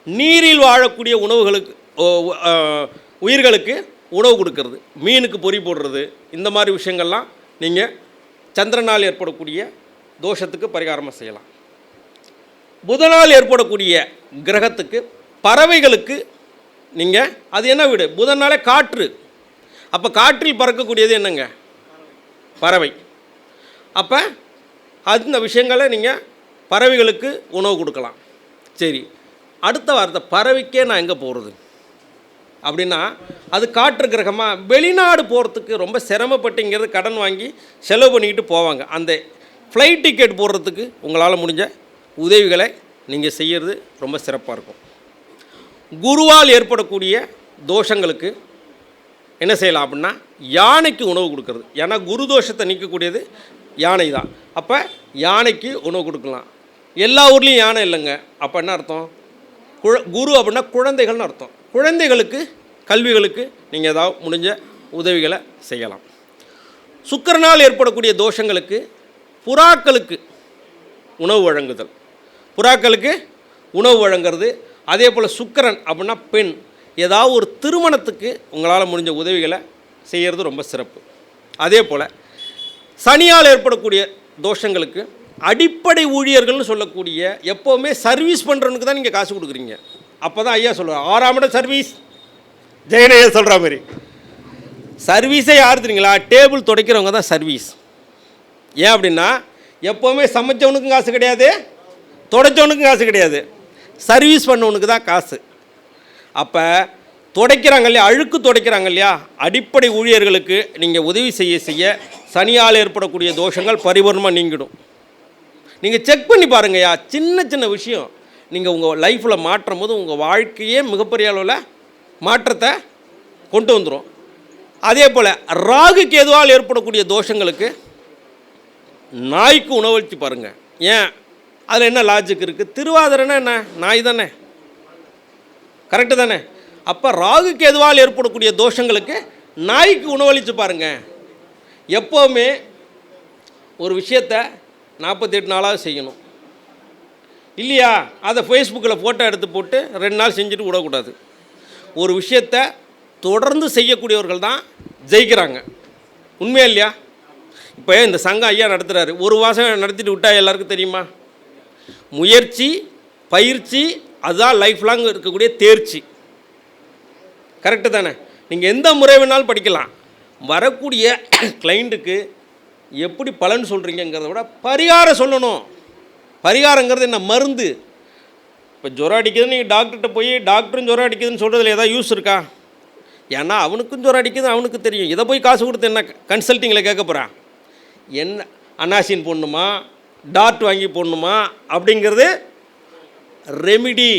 நீரில் வாழக்கூடிய உணவுகளுக்கு உயிர்களுக்கு உணவு கொடுக்கறது, மீனுக்கு பொறி போடுறது, இந்த மாதிரி விஷயங்கள்லாம் நீங்கள் சந்திரனால் ஏற்படக்கூடிய தோஷத்துக்கு பரிகாரமாக செய்யலாம். புதனால் ஏற்படக்கூடிய கிரகத்துக்கு பறவைகளுக்கு நீங்கள் அது என்ன வீடு? புதனாலே காற்று. அப்போ காற்றில் பறக்கக்கூடியது என்னங்க? பறவை. அப்போ அந்த விஷயங்களை நீங்கள் பறவைகளுக்கு உணவு கொடுக்கலாம். சரி, அடுத்த வார்த்தை, பறவைக்கே நான் எங்கே போகிறது அப்படின்னா அது காற்று கிரகமாக வெளிநாடு போகிறதுக்கு ரொம்ப சிரமப்பட்டுங்கிறது கடன் வாங்கி செலவு பண்ணிக்கிட்டு போவாங்க. அந்த ஃப்ளைட் டிக்கெட் போடுறதுக்கு உங்களால் முடிஞ்ச உதவிகளை நீங்கள் செய்கிறது ரொம்ப சிறப்பாக இருக்கும். குருவால் ஏற்படக்கூடிய தோஷங்களுக்கு என்ன செய்யலாம் அப்படின்னா யானைக்கு உணவு கொடுக்கறது. ஏன்னா குரு தோஷத்தை நீக்கக்கூடியது யானை தான். அப்போ யானைக்கு உணவு கொடுக்கலாம். எல்லா ஊர்லேயும் யானை இல்லைங்க. அப்போ என்ன அர்த்தம்? குரு அப்படின்னா குழந்தைகள்னு அர்த்தம். குழந்தைகளுக்கு கல்விகளுக்கு நீங்கள் ஏதாவது முடிஞ்ச உதவிகளை செய்யலாம். சுக்கிரனால் ஏற்படக்கூடிய தோஷங்களுக்கு புறாக்களுக்கு உணவு வழங்குதல், புறாக்களுக்கு உணவு வழங்குறது. அதே போல் சுக்கிரன் அப்படின்னா பெண், ஏதாவது ஒரு திருமணத்துக்கு உங்களால் முடிஞ்ச உதவிகளை செய்கிறது ரொம்ப சிறப்பு. அதே போல் சனியால் ஏற்படக்கூடிய தோஷங்களுக்கு அடிப்படை ஊழியர்கள்னு சொல்லக்கூடிய எப்போவுமே சர்வீஸ் பண்ணுறவனுக்கு தான் நீங்கள் காசு கொடுக்குறீங்க. அப்போ தான் ஐயா சொல்லுவார், 6ஆம் இடம் சர்வீஸ். ஜெயனையா சொல்கிற மாதிரி சர்வீஸே யார் தெரியுங்களா? டேபிள் துடைக்கிறவங்க தான் சர்வீஸ். ஏன் அப்படின்னா எப்போவுமே சமைச்சவனுக்கும் காசு கிடையாது, துடைச்சவனுக்கும் காசு கிடையாது, சர்வீஸ் பண்ணவனுக்கு தான் காசு. அப்போ துடைக்கிறாங்க இல்லையா, அழுக்கு துடைக்கிறாங்க இல்லையா, அடிப்படை ஊழியர்களுக்கு நீங்கள் உதவி செய்ய செய்ய சனியால் ஏற்படக்கூடிய தோஷங்கள் பரிபூர்ணமாக நீங்கிடும். நீங்கள் செக் பண்ணி பாருங்கய்யா, சின்ன சின்ன விஷயம் நீங்கள் உங்கள் லைஃப்பில் மாற்றும் போது உங்கள் வாழ்க்கையே மிகப்பெரிய அளவில் மாற்றத்தை கொண்டு வந்துடும். அதே போல் ராகு கேதுவால் ஏற்படக்கூடிய தோஷங்களுக்கு நாய்க்கு உணவளித்து பாருங்கள். ஏன், அதில் என்ன லாஜிக் இருக்குது? திருவாதிரைன்னா என்ன? நாய் தானே, கரெக்டு தானே? அப்போ ராகு கேதுவால் ஏற்படக்கூடிய தோஷங்களுக்கு நாய்க்கு உணவளித்து பாருங்கள். எப்போவுமே ஒரு விஷயத்தை 48 நாளாக செய்யணும் இல்லையா? அதை ஃபேஸ்புக்கில் ஃபோட்டோ எடுத்து போட்டு 2 நாள் செஞ்சுட்டு விடக்கூடாது. ஒரு விஷயத்தை தொடர்ந்து செய்யக்கூடியவர்கள் தான் ஜெயிக்கிறாங்க. உண்மையா இல்லையா? இப்போ இந்த சங்கம் ஐயா நடத்துகிறாரு, 1 மாதம் நடத்திட்டு விட்டா எல்லாருக்கும் தெரியுமா? முயற்சி, பயிற்சி, அதுதான் லைஃப் லாங் இருக்கக்கூடிய தேர்ச்சி. கரெக்டு தானே? நீங்கள் எந்த முறை வேணாலும் படிக்கலாம். வரக்கூடிய கிளைண்ட்டுக்கு எப்படி பலன் சொல்கிறீங்கிறத விட பரிகாரம் சொல்லணும். பரிகாரங்கிறது என்ன? மருந்து. இப்போ ஜுரம் அடிக்குதுன்னு நீங்கள் டாக்டர்கிட்ட போய் டாக்டரும் ஜுரம் அடிக்குதுன்னு சொல்கிறதுல ஏதாவது யூஸ் இருக்கா? ஏன்னா அவனுக்கும் ஜுரம் அடிக்குது, அவனுக்கு தெரியும். இதை போய் காசு கொடுத்து என்ன கன்சல்ட்டிங்கில் கேட்க போகிறான்? என்ன அனாசின் போடணுமா, டாட் வாங்கி போடணுமா அப்படிங்கிறது ரெமிடி.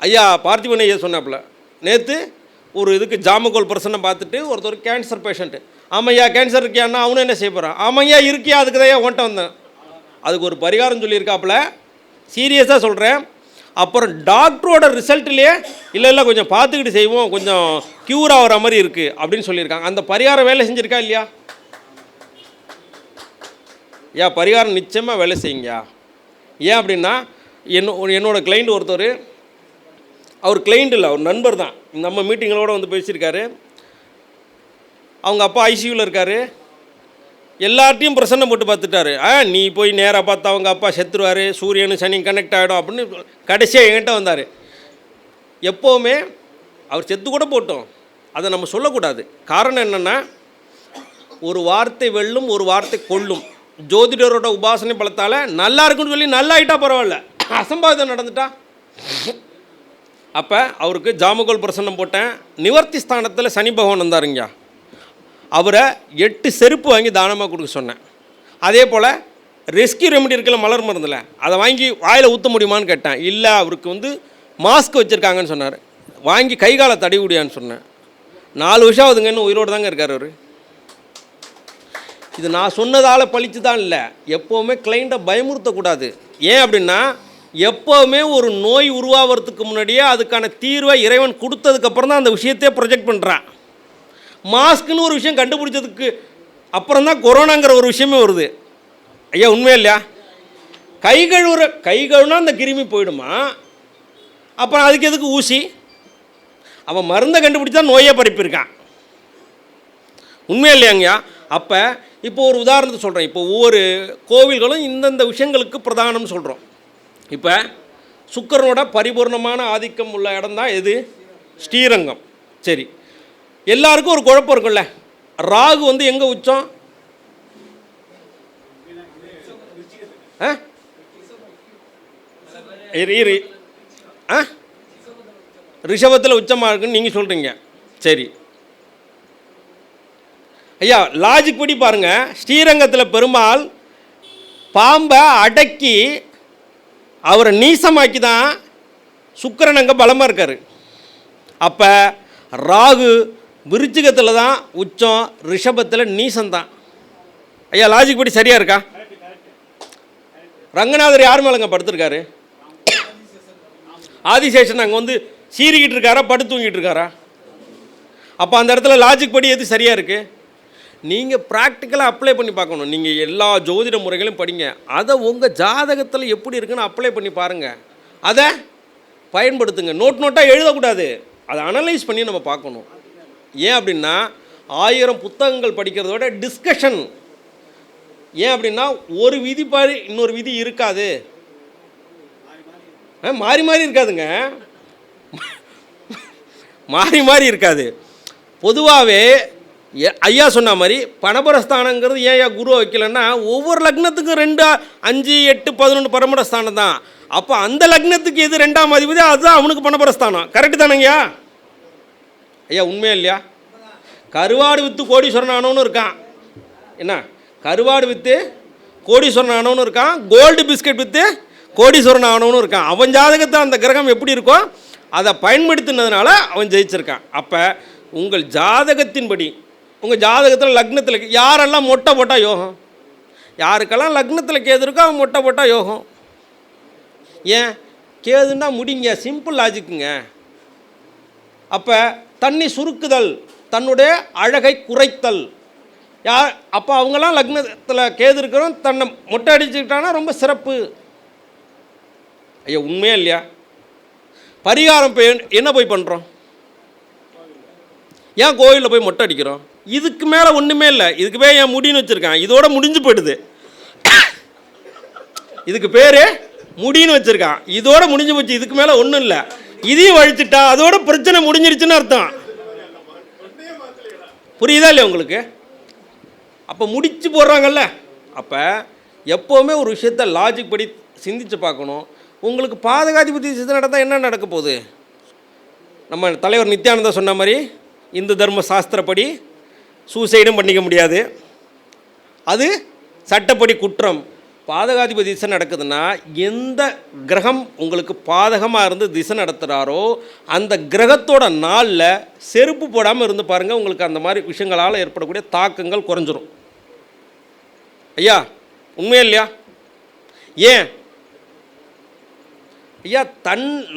ஐயா பார்த்திபன் ஐயா சொன்னாப்புல, நேற்று ஒரு இதுக்கு ஜாமகோல் பர்சனை பார்த்துட்டு ஒருத்தர் கேன்சர் பேஷண்ட்டு, ஆமையா கேன்சர் இருக்கியான்னா அவனும் என்ன செய்ய போகிறான்? ஆமையா இருக்கியா, அதுக்கு தான் ஏன் ஓட்ட வந்தேன். அதுக்கு ஒரு பரிகாரம் சொல்லியிருக்காப்புல, சீரியஸாக சொல்கிறேன். அப்புறம் டாக்டரோட ரிசல்ட்லேயே இல்லை கொஞ்சம் பார்த்துக்கிட்டு செய்வோம், கொஞ்சம் க்யூர் ஆகிற மாதிரி இருக்குது அப்படின்னு சொல்லியிருக்காங்க. அந்த பரிகாரம் வேலை செஞ்சுருக்கா இல்லையா? பரிகாரம் நிச்சயமாக வேலை செய்யுங்கயா. ஏன் அப்படின்னா என்னோடய கிளைண்ட் ஒருத்தர், அவர் கிளைண்ட் இல்லை, அவர் நண்பர் தான், நம்ம மீட்டிங்களோட வந்து பேசியிருக்காரு. அவங்க அப்பா ஐசியூவில் இருக்கார். எல்லார்ட்டையும் பிரசன்னம் போட்டு பார்த்துட்டாரு. நீ போய் நேராக பார்த்தா அவங்க அப்பா செத்துருவார், சூரியனு சனி கனெக்ட் ஆகிடும் அப்படின்னு கடைசியாக என்கிட்ட வந்தார். எப்போவுமே அவர் செத்து கூட போட்டோம், அதை நம்ம சொல்லக்கூடாது. காரணம் என்னென்னா, ஒரு வார்த்தை வெல்லும், ஒரு வார்த்தை கொல்லும். ஜோதிடரோட உபாசனை பலத்தால் நல்லா இருக்குன்னு சொல்லி நல்லா ஆகிட்டா பரவாயில்ல, அசம்பாவிதம் நடந்துட்டா. அப்போ அவருக்கு ஜாமகோல் பிரசன்னம் போட்டேன். நிவர்த்தி ஸ்தானத்தில் சனி பகவான் வந்தாருங்க. அவரை 8 செருப்பு வாங்கி தானமாக கொடுக்க சொன்னேன். அதே போல் ரெஸ்கியூ ரெமெடி இருக்கல மலர் மருந்தில், அதை வாங்கி வாயில் ஊற்ற முடியுமான்னு கேட்டேன். இல்லை, அவருக்கு மாஸ்க் வச்சுருக்காங்கன்னு சொன்னார். வாங்கி கை காலை தடவி விடியான்னு சொன்னேன். 4 வருஷம் ஆகுதுங்க, இன்னும் உயிரோடு தாங்க இருக்கார் அவர். இது நான் சொன்னதால் பழிச்சு தான் இல்லை. எப்போவுமே கிளைண்ட்டை பயமுறுத்தக்கூடாது. ஏன் அப்படின்னா, எப்போவுமே ஒரு நோய் உருவாகிறதுக்கு முன்னாடியே அதுக்கான தீர்வை இறைவன் கொடுத்ததுக்கப்புறம் தான் அந்த விஷயத்தையே ப்ரொஜெக்ட் பண்ணுறான். மாஸ்க்குன்னு ஒரு விஷயம் கண்டுபிடிச்சதுக்கு அப்புறம் தான் கொரோனாங்கிற ஒரு விஷயமே வருது. ஐயா, உண்மையா இல்லையா? கை கழுவுனா அந்த கிருமி போயிடுமா? அப்புறம் அதுக்கு எதுக்கு ஊசி? அவன் மருந்தை கண்டுபிடிச்சா நோயே பரப்பியிருக்கான். உண்மையா இல்லையாங்கய்யா? அப்போ இப்போ ஒரு உதாரணத்தை சொல்கிறேன். இப்போ ஒவ்வொரு கோவில்களும் இந்தந்த விஷயங்களுக்கு பிரதானம்னு சொல்கிறோம். இப்போ சுக்கிரனோட பரிபூர்ணமான ஆதிக்கம் உள்ள இடம் தான் எது? ஸ்ரீரங்கம். சரி, எல்லாருக்கும் ஒரு குழப்பம் இருக்குல்ல, ராகு எங்கே உச்சம்? ரிஷபத்தில் உச்சமாக இருக்குன்னு நீங்கள் சொல்கிறீங்க. சரி ஐயா, லாஜிக் படி பாருங்கள். ஸ்ரீரங்கத்தில் பெருமாள் பாம்பை அடக்கி அவரை நீசமாக்கி தான் சுக்கிரன் அங்கே பலமாக இருக்கார். அப்போ ராகு விருச்சிகத்தில் தான் உச்சம், ரிஷபத்தில் நீசம்தான். ஐயா, லாஜிக் படி சரியாக இருக்கா? ரங்கநாதர் யார் மேலேங்க படுத்திருக்காரு? ஆதிசேஷன் அங்கே சீறிக்கிட்டு இருக்காரா, படுத்து தூங்கிட்டு இருக்காரா? அப்போ அந்த இடத்துல லாஜிக் படி எது சரியாக இருக்குது? நீங்கள் ப்ராக்டிக்கலாக அப்ளை பண்ணி பார்க்கணும். நீங்கள் எல்லா ஜோதிட முறைகளையும் படிங்க, அதை உங்கள் ஜாதகத்தில் எப்படி இருக்குன்னு அப்ளை பண்ணி பாருங்கள், அதை பயன்படுத்துங்க. நோட்டாக எழுதக்கூடாது, அதை அனலைஸ் பண்ணி நம்ம பார்க்கணும். ஏன் அப்படின்னா, 1000 புத்தகங்கள் படிக்கிறதோட டிஸ்கஷன். ஏன் அப்படின்னா, ஒரு விதி பாரு இன்னொரு விதி இருக்காது, மாறி மாறி இருக்காதுங்க, மாறி இருக்காது. பொதுவாகவே ஐயா சொன்ன மாதிரி பணபரஸ்தானங்கிறது ஏன் குருவை வைக்கலன்னா, ஒவ்வொரு லக்னத்துக்கும் 2, 5, 8, 11 பரமரஸ்தானம் தான். அப்போ அந்த லக்னத்துக்கு எது 2ஆம் அதிபதி, அதுதான் அவனுக்கு பணபரஸ்தானம். கரெக்டு தானேங்கய்யா? ஐயா, உண்மையா இல்லையா? கருவாடு விற்று கோடீஸ்வரன் ஆனவனும் இருக்கான். என்ன, கருவாடு விற்று கோடீஸ்வரன் ஆனவனும் இருக்கான், கோல்டு பிஸ்கட் விற்று கோடீஸ்வரன் ஆனவனும் இருக்கான். அவன் ஜாதகத்தை அந்த கிரகம் எப்படி இருக்கோ அதை பயன்படுத்தினதுனால அவன் ஜெயிச்சிருக்கான். அப்போ உங்கள் ஜாதகத்தின்படி, உங்கள் ஜாதகத்தில் லக்னத்தில் யாரெல்லாம் மொட்டை போட்டால் யோகம், யாருக்கெல்லாம் லக்னத்தில் கேது இருக்கோ அவன் மொட்டை போட்டால் யோகம். ஏன் கேதுன்னா முடிங்க, சிம்பிள் லாஜிக்குங்க. அப்போ தண்ணி சுருக்குதல், தன்னுடைய அழகை குறைத்தல். அப்போ அவங்களாம் லக்னத்தில் கேது இருக்கிறோம், தன்னை மொட்டை அடிச்சுக்கிட்டானா ரொம்ப சிறப்பு. ஐயா, உண்மையா இல்லையா? பரிகாரம் என்ன போய் பண்ணுறோம்? ஏன் கோவிலில் போய் மொட்டை அடிக்கிறோம்? இதுக்கு மேலே ஒன்றுமே இல்லை. இதுக்கு பேர் என் முடின்னு வச்சுருக்கேன், இதோட முடிஞ்சு போயிடுது. இதுக்கு பேர் முடின்னு வச்சுருக்கான், இதோட முடிஞ்சு போச்சு. இதுக்கு மேலே ஒன்றும் இல்லை. இதையும் வழிச்சுட்டா அதோட பிரச்சனை முடிஞ்சிருச்சுன்னு அர்த்தம். புரியுதா இல்லையா உங்களுக்கு? அப்போ முடிச்சு போடுறாங்கல்ல. அப்போ எப்போவுமே ஒரு விஷயத்தை லாஜிக் படி சிந்திச்சு பார்க்கணும். உங்களுக்கு பாதகாதிபதி சித்த நடந்தால் என்ன நடக்க போகுது? நம்ம தலைவர் நித்யானந்தா சொன்ன மாதிரி இந்து தர்ம சாஸ்திரப்படி சூசைடும் பண்ணிக்க முடியாது, அது சட்டப்படி குற்றம். பாதகாதிபதி திசை நடக்குதுன்னா, எந்த கிரகம் உங்களுக்கு பாதகமாக இருந்து திசை நடத்துகிறாரோ அந்த கிரகத்தோட நாளில் செருப்பு போடாமல் இருந்து பாருங்கள், உங்களுக்கு அந்த மாதிரி விஷயங்களால் ஏற்படக்கூடிய தாக்கங்கள் குறைஞ்சிரும். ஐயா, உண்மையா இல்லையா? ஏன் ஐயா,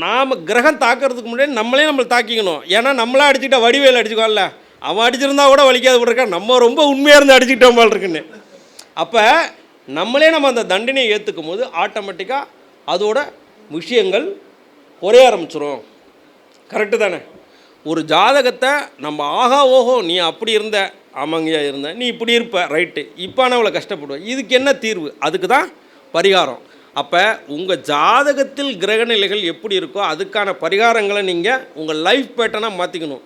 நாம் கிரகம் தாக்கிறதுக்கு முன்னாடி நம்மளை தாக்கிக்கணும். ஏன்னா நம்மளாம் அடிச்சுக்கிட்டா வடிவேல் அடிச்சுக்கோல்ல, அவன் அடிச்சிருந்தா கூட வலிக்காது போட்டிருக்கா, நம்ம ரொம்ப உண்மையாக இருந்து அடிச்சுக்கிட்டோம் போல் இருக்குன்னு. அப்போ நம்ம அந்த தண்டனையை ஏற்றுக்கும் போது ஆட்டோமேட்டிக்காக அதோட விஷயங்கள் குறைய ஆரம்பிச்சிடும். கரெக்டு தானே? ஒரு ஜாதகத்தை நம்ம ஆகா ஓஹோ நீ அப்படி இருந்த, ஆமாங்கய்யா இருந்த, நீ இப்படி இருப்ப, ரைட்டு, இப்போ நான் அவ்வளோ கஷ்டப்படுவேன், இதுக்கு என்ன தீர்வு? அதுக்கு தான் பரிகாரம். அப்போ உங்கள் ஜாதகத்தில் கிரகநிலைகள் எப்படி இருக்கோ அதுக்கான பரிகாரங்களை நீங்கள் உங்கள் லைஃப் பேட்டர்னாக மாற்றிக்கணும்.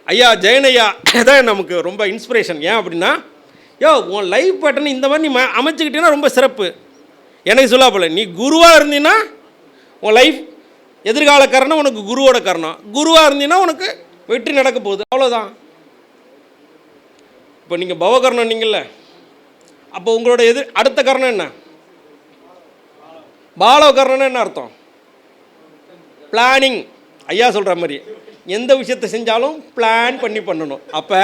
ஐயா ஜெயனையா தான் நமக்கு ரொம்ப இன்ஸ்பிரேஷன். ஏன் அப்படின்னா, உன் லைஃப் பேட்டர்ன் இந்த மாதிரி நீ அமைச்சுக்கிட்டீங்கன்னா ரொம்ப சிறப்பு. எனக்கு சொல்ல போல, நீ குருவாக இருந்தீங்கன்னா உன் லைஃப் எதிர்கால காரணம் உனக்கு குருவோட காரணம். குருவாக இருந்தீங்கன்னா உனக்கு வெற்றி நடக்க போகுது, அவ்வளோதான். இப்போ நீங்கள் பவகரணம் நீங்கள்ல, அப்போ உங்களோட அடுத்த காரணம் என்ன? பாலவகரணம்னு என்ன அர்த்தம்? பிளானிங். ஐயா சொல்கிற மாதிரி எந்த விஷயத்தை செஞ்சாலும் பிளான் பண்ணி பண்ணணும். அப்போ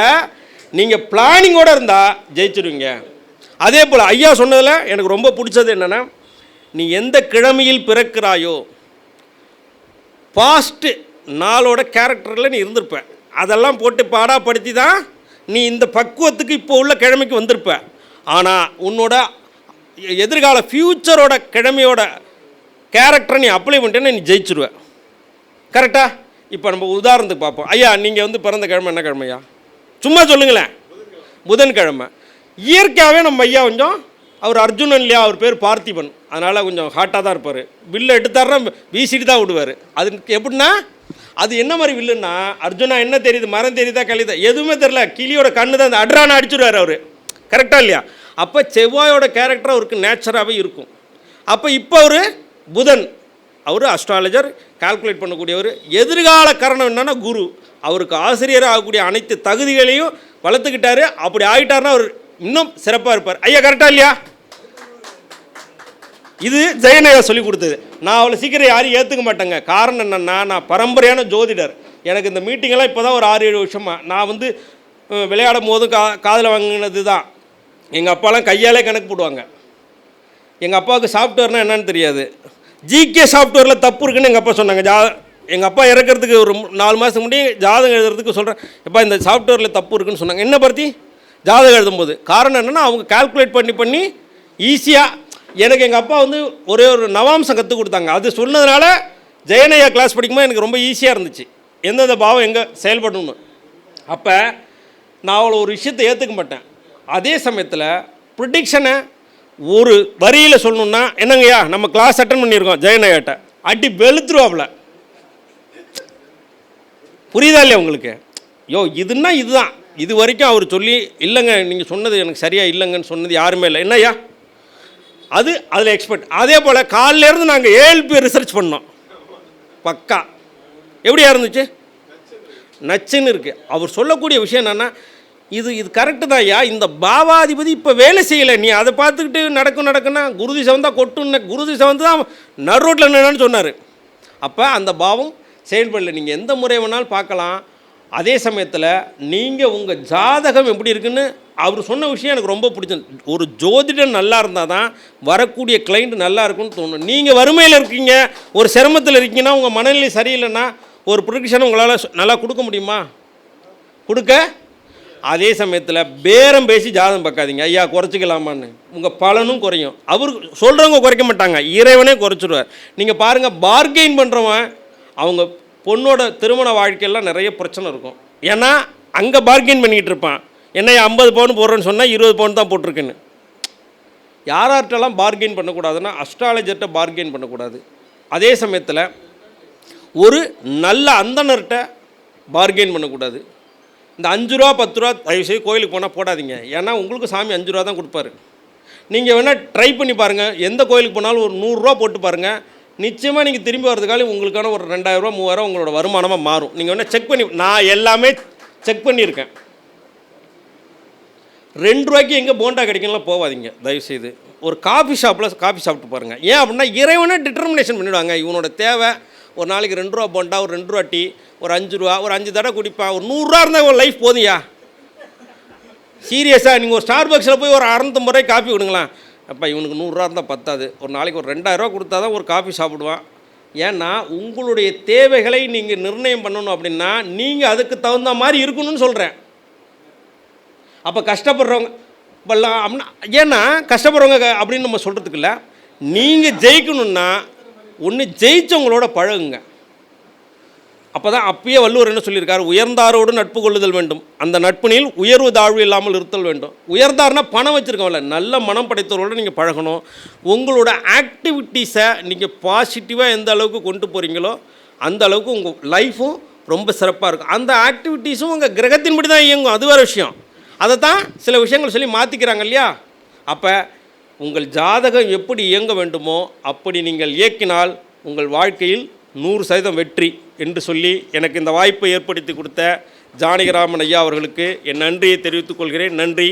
நீங்கள் பிளானிங்கோடு இருந்தால் ஜெயிச்சிருவீங்க. அதே போல் ஐயா சொன்னதில் எனக்கு ரொம்ப பிடிச்சது என்னென்னா, நீ எந்த கிழமையில் பிறக்கிறாயோ பாஸ்ட்டு நாளோட கேரக்டரில் நீ இருந்திருப்ப. அதெல்லாம் போட்டு பாடாப்படுத்தி தான் நீ இந்த பக்குவத்துக்கு இப்போ உள்ள கிழமைக்கு வந்திருப்ப. ஆனால் உன்னோட எதிர்கால ஃப்யூச்சரோட கிழமையோட கேரக்டரை நீ அப்ளை பண்ணிட்டேன்னா நீ ஜெயிச்சிருவ. கரெக்டா? இப்போ நம்ம உதாரணத்துக்கு பார்ப்போம். ஐயா நீங்கள் பிறந்த கிழமை என்ன கிழமையா? சும்மா சொல்லுங்களேன். புதன்கிழமை. இயற்கையாகவே நம்ம ஐயா கொஞ்சம், அவர் அர்ஜுனன் இல்லையா, அவர் பேர் பார்த்திபன், அதனால் கொஞ்சம் ஹாட்டாக தான் இருப்பார். வில்லை எடுத்தாருன்னா வீசிட்டு தான் விடுவார். அதுக்கு எப்படின்னா, அது என்ன மாதிரி வில்லுன்னா, அர்ஜுனா என்ன தெரியுது, மரம் தெரியுதா, கழிதா, எதுவுமே தெரில, கிளியோட கண்ணு தான், அந்த அட்ரான அடிச்சுடுவார் அவர். கரெக்டாக இல்லையா? அப்போ செவ்வாயோட கேரக்டர் அவருக்கு நேச்சராகவே இருக்கும். அப்போ இப்போ அவர் புதன், அவர் அஸ்ட்ராலஜர், கால்குலேட் பண்ணக்கூடியவர். எதிர்கால காரணம் என்னென்னா குரு, அவருக்கு ஆசிரியராக ஆகக்கூடிய அனைத்து தகுதிகளையும் வளர்த்துக்கிட்டாரு. அப்படி ஆகிட்டார்னா அவர் இன்னும் சிறப்பாக இருப்பார். ஐயா கரெக்டாக இல்லையா? இது ஜெயனையா சொல்லி கொடுத்தது. நான் அவ்வளோ சீக்கிரம் யாரையும் ஏற்றுக்க மாட்டேங்க. காரணம் என்னென்னா, நான் பரம்பரையான ஜோதிடர். எனக்கு இந்த மீட்டிங்கெல்லாம் இப்போ தான் ஒரு 6-7 வருஷமாக. நான் விளையாடும் போதும் காதில் வாங்கினது தான். எங்கள் அப்பாலாம் கையாலே கணக்கு போடுவாங்க. எங்கள் அப்பாவுக்கு சாஃப்ட்வேர்னால் என்னன்னு தெரியாது. ஜிகே சாஃப்ட்வேரில் தப்பு இருக்குன்னு எங்கள் அப்பா சொன்னாங்க. எங்கள் அப்பா இறக்கிறதுக்கு ஒரு 4 மாதத்துக்கு முன்னாடி ஜாதகம் எழுதுறதுக்கு சொல்கிறேன், எப்பா இந்த சாஃப்ட்வேரில் தப்பு இருக்குன்னு சொன்னாங்க. என்ன பற்றி ஜாதகம் எழுதும்போது. காரணம் என்னென்னா, அவங்க கால்குலேட் பண்ணி ஈஸியாக எனக்கு எங்கள் அப்பா ஒரே ஒரு நவாம்சம் கற்றுக் கொடுத்தாங்க. அது சொன்னதுனால ஜெயனையா கிளாஸ் படிக்கும்போது எனக்கு ரொம்ப ஈஸியாக இருந்துச்சு, எந்தெந்த பாவம் எங்கே செயல்படணும்னு. அப்போ நான் அவ்வளோ ஒரு விஷயத்தை ஏற்றுக்க மாட்டேன். அதே சமயத்தில் ப்ரிடிக்ஷனை ஒரு வரியில் சொல்லணுன்னா, என்னங்கய்யா நம்ம கிளாஸ் அட்டன் பண்ணியிருக்கோம் ஜெயனையாட்ட, அடி வெளுத்துருவாப்புல. புரியுதா இல்லையா உங்களுக்கு? இதுன்னா இதுதான். இது வரைக்கும் அவர் சொல்லி இல்லைங்க நீங்கள் சொன்னது எனக்கு சரியாக இல்லைங்கன்னு சொன்னது யாருமே இல்லை. என்னய்யா அதில் எக்ஸ்பர்ட். அதே போல் காலிலேருந்து நாங்கள் 7 பேர் ரிசர்ச் பண்ணோம். பக்கா எப்படியா இருந்துச்சு? நச்சுன்னு இருக்குது. அவர் சொல்லக்கூடிய விஷயம் என்னென்னா, இது கரெக்டு தான் ஐயா, இந்த பாவாதிபதி இப்போ வேலை செய்யலை, நீ அதை பார்த்துக்கிட்டு நடக்குன்னா குருதி சவந்தா கொட்டுன்னு, குருதி சவந்து தான் நடு ரோட்டில் என்னன்னு சொன்னார். அப்போ அந்த பாவம் செயல்படல. நீங்கள் எந்த முறை வேணாலும் பார்க்கலாம். அதே சமயத்தில் நீங்கள் உங்கள் ஜாதகம் எப்படி இருக்குன்னு அவர் சொன்ன விஷயம் எனக்கு ரொம்ப பிடிச்சது. ஒரு ஜோதிடன் நல்லா இருந்தால் தான் வரக்கூடிய கிளைண்ட் நல்லா இருக்குன்னு தோணும். நீங்கள் வறுமையில் இருக்கீங்க, ஒரு சிரமத்தில் இருக்கீங்கன்னா, உங்கள் மனநிலை சரியில்லைன்னா ஒரு ப்ரொடிக்ஷன் உங்களால் நல்லா கொடுக்க முடியுமா? கொடுக்க. அதே சமயத்தில் பேரம் பேசி ஜாதகம் பார்க்காதீங்க. ஐயா குறைச்சிக்கலாமான்னு, உங்கள் பலனும் குறையும். அவர் சொல்கிறவங்க குறைக்க மாட்டாங்க, இறைவனே குறைச்சிடுவார். நீங்கள் பாருங்கள், பார்கெயின் பண்ணுறவன் அவங்க பொண்ணோட திருமண வாழ்க்கையெல்லாம் நிறைய பிரச்சனை இருக்கும். ஏன்னா அங்கே பார்கெயின் பண்ணிக்கிட்டு இருப்பான். என்ன 50 பவுன் போடுறேன்னு சொன்னால் 20 பவுன் தான் போட்டிருக்குன்னு. யார்கிட்டலாம் பார்கெயின் பண்ணக்கூடாதுன்னா, அஸ்ட்ராலஜர்கிட்ட பார்கெயின் பண்ணக்கூடாது. அதே சமயத்தில் ஒரு நல்ல அந்தனர்கிட்ட பார்கெயின் பண்ணக்கூடாது. இந்த 5 ரூபா 10 ரூபா தயவுசெய்து கோயிலுக்கு போனால் போடாதீங்க. ஏன்னா உங்களுக்கு சாமி 5 ரூபா தான் கொடுப்பாரு. நீங்கள் வேணால் ட்ரை பண்ணி பாருங்கள். எந்த கோயிலுக்கு போனாலும் ஒரு 100 ரூபா போட்டு பாருங்கள். நிச்சயமாக நீங்கள் திரும்பி வரதுக்காக உங்களுக்கான ஒரு 2000 ரூபா 3000 உங்களோட வருமானமாக மாறும். நீங்கள் வேணால் செக் பண்ணி, நான் எல்லாமே செக் பண்ணியிருக்கேன். 2 ரூபாய்க்கு எங்கே போண்டா கிடைக்கும்லாம் போகாதீங்க தயவுசெய்து. ஒரு காஃபி ஷாப்பில் காஃபி சாப்பிட்டு பாருங்கள். ஏன் அப்படின்னா, இறைவனே டிட்டர்மினேஷன் பண்ணிவிடுவாங்க. இவனோட தேவை ஒரு நாளைக்கு 2 ரூபா போண்டா, ஒரு 2 ரூபா டீ, ஒரு 5 ரூபா, ஒரு 5 தடவை குடிப்பான். ஒரு 100 ரூபா இருந்தால் ஒரு லைஃப் போதுயா. சீரியஸாக நீங்கள் ஒரு ஸ்டார்பக்ஸில் போய் ஒரு 650 ரூபாய்க்கு காஃபி விடுங்களேன். அப்போ இவனுக்கு 100 ரூபா இருந்தால் பத்தாது, ஒரு நாளைக்கு ஒரு 2000 ரூபா கொடுத்தா தான் ஒரு காஃபி சாப்பிடுவான். ஏன்னா உங்களுடைய தேவைகளை நீங்கள் நிர்ணயம் பண்ணணும் அப்படின்னா, நீங்கள் அதுக்கு தகுந்த மாதிரி இருக்கணும்னு சொல்கிறேன். அப்போ கஷ்டப்படுறவங்க இப்போல்லாம் அப்படின்னா, ஏன்னா கஷ்டப்படுறவங்க அப்படின்னு நம்ம சொல்கிறதுக்கு இல்லை. நீங்கள் ஜெயிக்கணுன்னா ஒன்று ஜெயித்தவங்களோட பழகுங்க. அப்போ தான் அப்பயே வள்ளுவர் என்ன சொல்லியிருக்காரு, உயர்ந்தாரோடு நட்பு கொள்ளுதல் வேண்டும், அந்த நட்பினில் உயர்வு தாழ்வு இல்லாமல் இருத்தல் வேண்டும். உயர்ந்தார்னா பணம் வச்சுருக்கோம்ல, நல்ல மனம் படைத்தவர்களோடு நீங்கள் பழகணும். உங்களோட ஆக்டிவிட்டீஸை நீங்கள் பாசிட்டிவாக எந்த அளவுக்கு கொண்டு போகிறீங்களோ அந்த அளவுக்கு உங்கள் லைஃப்பும் ரொம்ப சிறப்பாக இருக்கும். அந்த ஆக்டிவிட்டீஸும் உங்கள் கிரகத்தின்படி தான் இயங்கும், அது வேறு விஷயம். அதை தான் சில விஷயங்கள் சொல்லி மாற்றிக்கிறாங்க இல்லையா. அப்போ உங்கள் ஜாதகம் எப்படி இயங்க வேண்டுமோ அப்படி நீங்கள் இயக்கினால் உங்கள் வாழ்க்கையில் 100% வெற்றி என்று சொல்லி எனக்கு இந்த வாய்ப்பை ஏற்படுத்தி கொடுத்த ஜானகிராமன் ஐயா அவர்களுக்கு என் நன்றியை தெரிவித்துக் கொள்கிறேன். நன்றி.